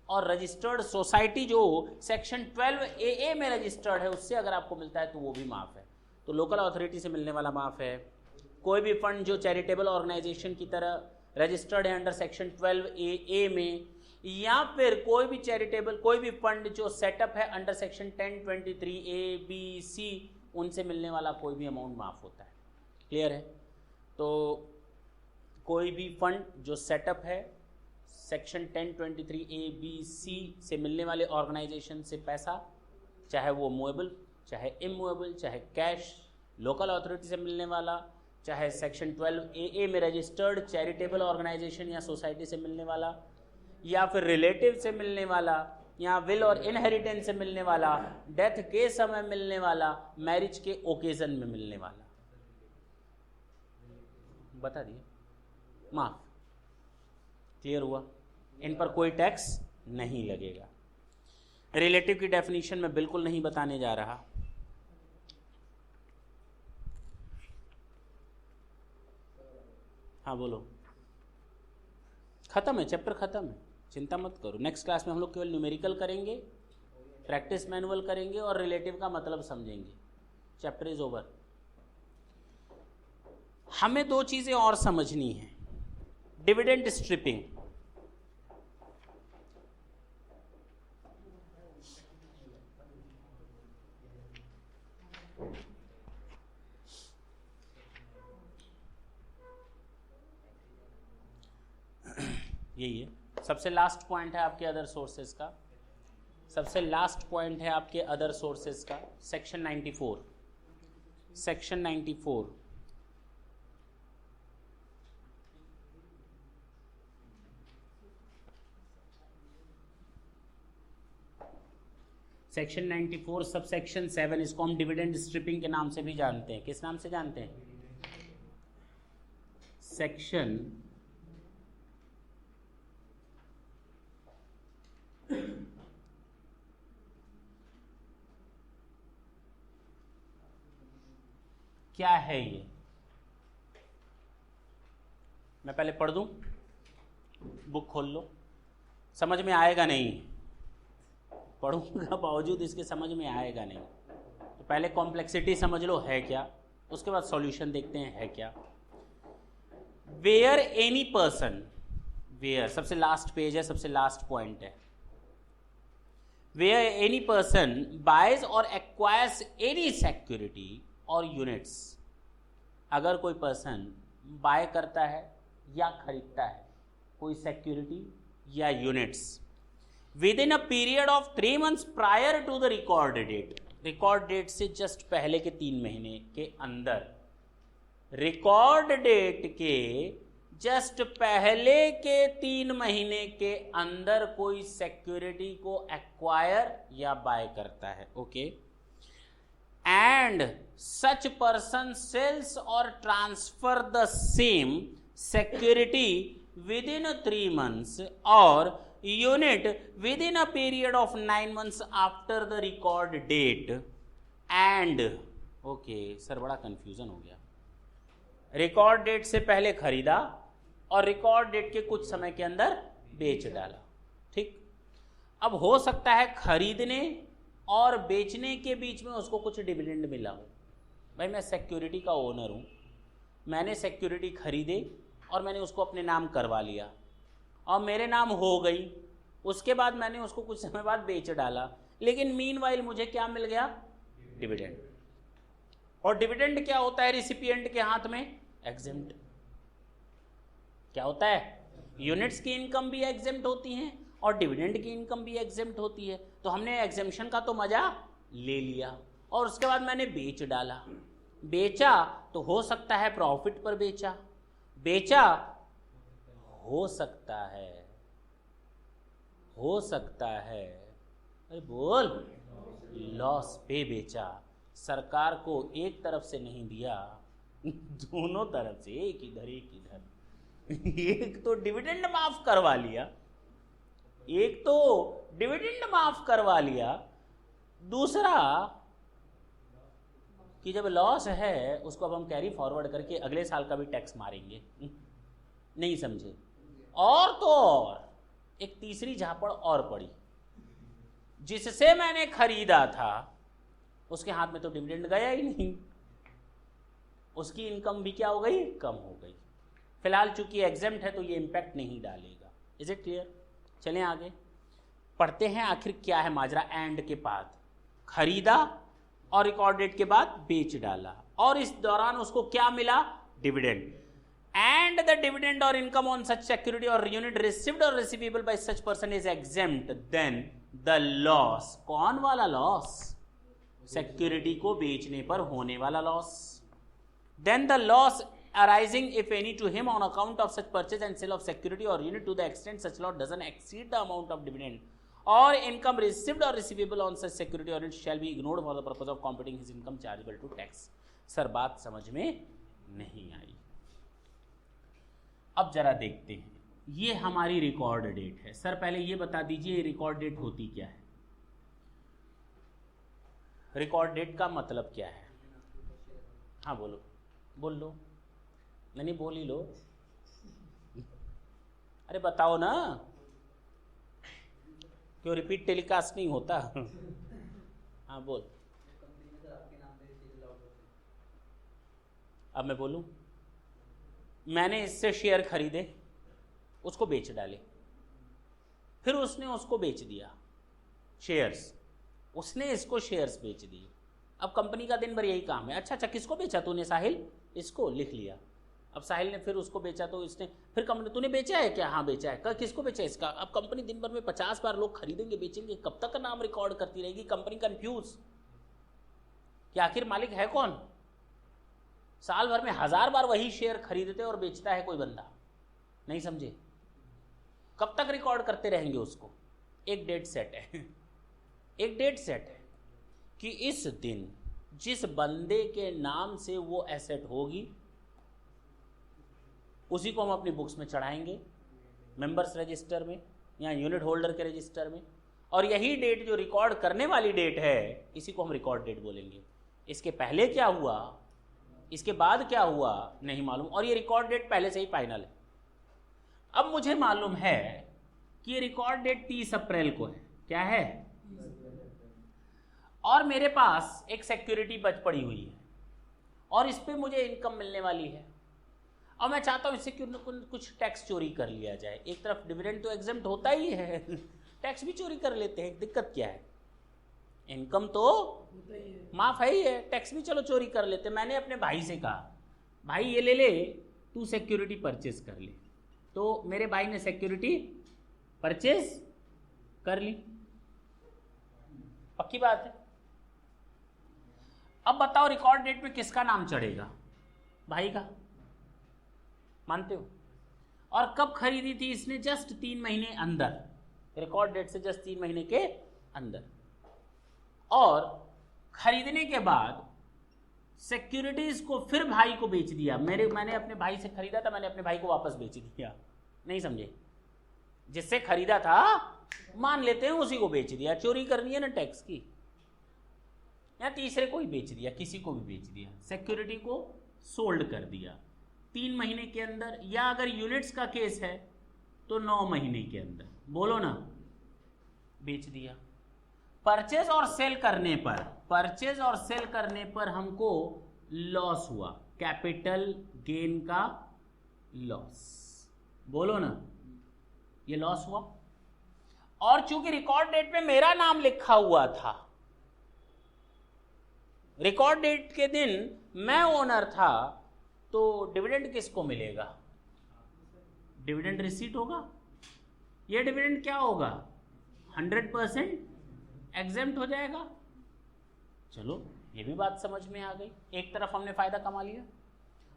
और रजिस्टर्ड सोसाइटी जो सेक्शन 12AA में रजिस्टर्ड है, उससे अगर आपको मिलता है तो वो भी माफ है। तो लोकल अथॉरिटी से मिलने वाला माफ है। कोई भी फंड जो चैरिटेबल ऑर्गेनाइजेशन की तरह रजिस्टर्ड है अंडर सेक्शन 12A में, या फिर कोई भी फंड जो सेटअप है under section 1023A, B, C, उनसे मिलने वाला कोई भी अमाउंट माफ होता है। क्लियर है? तो कोई भी फंड जो सेटअप है सेक्शन 1023A, B, C से मिलने वाले ऑर्गेनाइजेशन से पैसा, चाहे वो मूवेबल, चाहे इमूवेबल, चाहे कैश, लोकल अथॉरिटी से मिलने वाला, चाहे सेक्शन 12AA में रजिस्टर्ड चैरिटेबल ऑर्गेनाइजेशन या सोसाइटी से मिलने वाला, या फिर रिलेटिव से मिलने वाला, या विल और इनहेरिटेंस से मिलने वाला, डेथ के समय मिलने वाला, मैरिज के ओकेजन में मिलने वाला, बता दिए, माफ। क्लियर हुआ? इन पर कोई टैक्स नहीं लगेगा। रिलेटिव की डेफिनेशन में बिल्कुल नहीं बताने जा रहा। हाँ बोलो। खत्म है, चैप्टर खत्म है, चिंता मत करो। नेक्स्ट क्लास में हम लोग केवल न्यूमेरिकल करेंगे, प्रैक्टिस मैनुअल करेंगे और रिलेटिव का मतलब समझेंगे। Chapter is over. हमें दो चीजें और समझनी है। डिविडेंड स्ट्रिपिंग, यही है सबसे लास्ट पॉइंट है आपके अदर सोर्सेज का। सबसे लास्ट पॉइंट है आपके अदर सोर्सेज का, section 94। Section 94 section 94 sub section 7, इसको हम डिविडेंड स्ट्रिपिंग के नाम से भी जानते हैं। किस नाम से जानते हैं? सेक्शन क्या है ये? मैं पहले पढ़ दूं, बुक खोल लो। समझ में आएगा नहीं, पढ़ूंगा बावजूद इसके समझ में आएगा नहीं। तो पहले कॉम्प्लेक्सिटी समझ लो है क्या, उसके बाद सॉल्यूशन देखते हैं है क्या। वेयर एनी पर्सन, वेयर सबसे लास्ट पेज है, सबसे लास्ट पॉइंट है। वेयर एनी पर्सन बाइज और एक्वायर्स एनी सिक्योरिटी और यूनिट्स, अगर कोई पर्सन बाय करता है या खरीदता है कोई सिक्योरिटी या units within a period of 3 months prior to the record date, record date से जस्ट पहले के 3 महीने के अंदर, रिकॉर्ड डेट के जस्ट पहले के 3 महीने के अंदर कोई सिक्योरिटी को एक्वायर या बाय करता है, okay. And such person sells or transfer the same security within 3 months or unit within a period of 9 months after the record date and okay sir बड़ा कंफ्यूजन हो गया। रिकॉर्ड डेट से पहले खरीदा और रिकॉर्ड डेट के कुछ समय के अंदर बेच डाला, ठीक। अब हो सकता है खरीदने और बेचने के बीच में उसको कुछ डिविडेंड मिला हो। भाई मैं सिक्योरिटी का ओनर हूँ, मैंने सिक्योरिटी खरीदे और मैंने उसको अपने नाम करवा लिया और मेरे नाम हो गई, उसके बाद मैंने उसको कुछ समय बाद बेच डाला, लेकिन मीनवाइल मुझे क्या मिल गया? डिविडेंड। और डिविडेंड क्या होता है रिसिपिएंट के हाथ में? एग्जेम्प्ट। क्या होता है? यूनिट्स की इनकम भी एग्जेम्प्ट होती हैं और डिविडेंड की इनकम भी एग्जेम्प्ट होती है। तो हमने एग्जेम्पशन का तो मजा ले लिया और उसके बाद मैंने बेच डाला। बेचा तो हो सकता है प्रॉफिट पर बेचा, बेचा हो सकता है अरे बोल लॉस पे बेचा। सरकार को एक तरफ से नहीं दिया, दोनों तरफ से, एक इधर एक इधर। एक तो डिविडेंड माफ करवा लिया, दूसरा कि जब लॉस है उसको अब हम कैरी फॉरवर्ड करके अगले साल का भी टैक्स मारेंगे। नहीं समझे? और तो और एक तीसरी झापड़ और पड़ी, जिससे मैंने खरीदा था उसके हाथ में तो डिविडेंड गया ही नहीं, उसकी इनकम भी क्या हो गई, कम हो गई। फिलहाल चूंकि एग्जेम्प्ट है तो ये इम्पैक्ट नहीं डालेगा। Is it clear? चलें आगे पढ़ते हैं आखिर क्या है माजरा। एंड के बाद खरीदा और रिकॉर्ड डेट के बाद बेच डाला, और इस दौरान उसको क्या मिला, डिविडेंड। एंड द डिविडेंड और इनकम ऑन सच सिक्योरिटी और यूनिट रिसीव्ड और receivable by such person is exempt, then the loss, कौन वाला लॉस, सिक्योरिटी को बेचने पर होने वाला loss, then the loss arising if any to him on account of such purchase and sale of security or unit to the extent such loss doesn't exceed the amount of dividend or income received or receivable on such security or unit shall be ignored for the purpose of computing his income chargeable to tax। Sir बात समझ में नहीं आई। अब जरा देखते हैं, ये हमारी रिकॉर्ड डेट है। सर पहले ये बता दीजिए रिकॉर्ड डेट होती क्या है? रिकॉर्ड डेट का मतलब क्या है? हाँ बोलो, बोल लो, नहीं बोल ही लो, अरे बताओ ना, क्यों रिपीट टेलीकास्ट नहीं होता? हाँ बोल। अब मैं बोलूं, मैंने इससे शेयर खरीदे, उसको बेच डाले, फिर उसने उसको बेच दिया शेयर्स, उसने इसको शेयर्स बेच दिए। अब कंपनी का दिन भर यही काम है, अच्छा किसको बेचा तूने साहिल, इसको लिख लिया। अब साहिल ने फिर उसको बेचा तो इसने फिर कंपनी, तूने बेचा है क्या? हाँ बेचा है। किसको बेचा इसका? अब कंपनी दिन भर में 50 बार लोग खरीदेंगे बेचेंगे, कब तक का नाम रिकॉर्ड करती रहेगी कंपनी? कंफ्यूज कि आखिर मालिक है कौन। साल भर में 1000 बार वही शेयर खरीदते और बेचता है कोई बंदा, नहीं समझे? कब तक रिकॉर्ड करते रहेंगे उसको? एक डेट सेट है, एक डेट सेट है कि इस दिन जिस बंदे के नाम से वो एसेट होगी उसी को हम अपनी बुक्स में चढ़ाएंगे, मेंबर्स रजिस्टर में या यूनिट होल्डर के रजिस्टर में, और यही डेट जो रिकॉर्ड करने वाली डेट है इसी को हम रिकॉर्ड डेट बोलेंगे। इसके पहले क्या हुआ, इसके बाद क्या हुआ नहीं मालूम, और ये रिकॉर्ड डेट पहले से ही फाइनल है। अब मुझे मालूम है कि ये रिकॉर्ड डेट 30 अप्रैल को है, क्या है, और मेरे पास एक सिक्योरिटी बच पड़ी हुई है और इस पे मुझे इनकम मिलने वाली है, और मैं चाहता हूं इससे क्यों न कुछ टैक्स चोरी कर लिया जाए। एक तरफ डिविडेंड तो एग्जेम्प्ट होता ही है, टैक्स भी चोरी कर लेते हैं, दिक्कत क्या है? इनकम तो माफ है ही है, टैक्स भी चलो चोरी कर लेते। मैंने अपने भाई से कहा, भाई ये ले ले, तू सिक्योरिटी परचेज कर ले, तो मेरे भाई ने सिक्योरिटी परचेज कर ली, पक्की बात है। अब बताओ रिकॉर्ड डेट में किसका नाम चढ़ेगा? भाई का, मानते हो? और कब खरीदी थी इसने? जस्ट 3 महीने अंदर, रिकॉर्ड डेट से जस्ट 3 महीने के अंदर। और खरीदने के बाद सिक्योरिटीज को फिर भाई को बेच दिया। मैंने अपने भाई से खरीदा था, मैंने अपने भाई को वापस बेच दिया, नहीं समझे? जिससे खरीदा था मान लेते हैं उसी को बेच दिया, चोरी करनी है ना टैक्स की, या तीसरे को ही बेच दिया, किसी को भी बेच दिया, सिक्योरिटी को सोल्ड कर दिया 3 महीने के अंदर, या अगर यूनिट्स का केस है तो 9 महीने के अंदर, बोलो ना, बेच दिया। परचेज और सेल करने पर, परचेज और सेल करने पर हमको लॉस हुआ, कैपिटल गेन का लॉस, बोलो ना, ये लॉस हुआ। और चूंकि रिकॉर्ड डेट पे मेरा नाम लिखा हुआ था, रिकॉर्ड डेट के दिन मैं ओनर था, तो डिविडेंड किसको मिलेगा? डिविडेंड रिसीट होगा। ये डिविडेंड क्या होगा? 100% एग्जेम्प्ट हो जाएगा। चलो ये भी बात समझ में आ गई, एक तरफ हमने फायदा कमा लिया।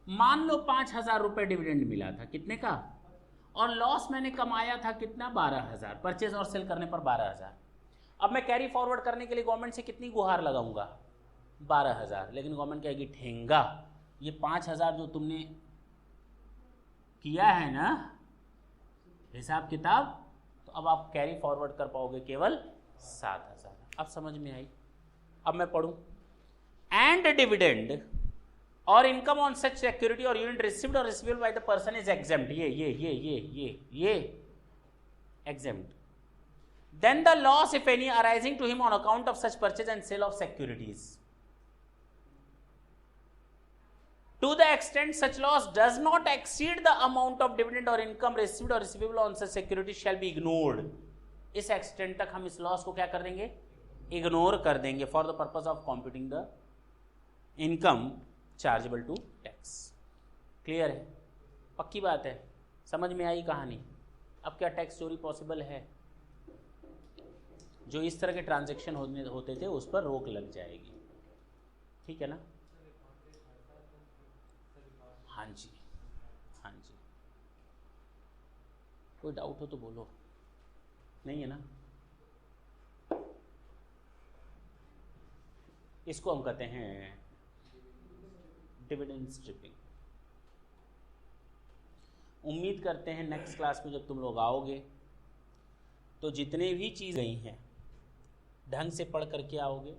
मान लो 5000 रुपए डिविडेंड मिला था, कितने का? और लॉस मैंने कमाया था कितना? 12000, परचेज और सेल करने पर 12000। अब मैं कैरी फॉरवर्ड करने के लिए गवर्नमेंट से कितनी गुहार लगाऊंगा? 12000। लेकिन गवर्नमेंट कहेगी ठेंगा, ये 5000 जो तुमने किया है ना हिसाब किताब, तो अब आप कैरी फॉरवर्ड कर पाओगे केवल 7000। अब समझ में आई? अब मैं पढ़ूं, एंड डिविडेंड और इनकम ऑन सच सिक्योरिटी और यूनिट रिसीव्ड और receivable by the person is exempt, ये exempt. Then the loss if any arising to him on account of such purchase and sale of securities, To the extent such loss does not exceed the amount of dividend or income received or receivable on such security shall be ignored. इस extent तक हम इस loss को क्या कर देंगे, ignore कर देंगे for the purpose of computing the income chargeable to tax. Clear है, पक्की बात है, समझ में आई कहानी. अब क्या टैक्स चोरी पॉसिबल है? जो इस तरह के ट्रांजैक्शन होते थे उस पर रोक लग जाएगी. ठीक है ना? हाँ जी, हाँ जी. कोई डाउट हो तो बोलो. नहीं है ना? इसको हम कहते हैं डिविडेंड स्ट्रिपिंग. उम्मीद करते हैं नेक्स्ट क्लास में जब तुम लोग आओगे तो जितने भी चीज़ गई हैं ढंग से पढ़ करके आओगे.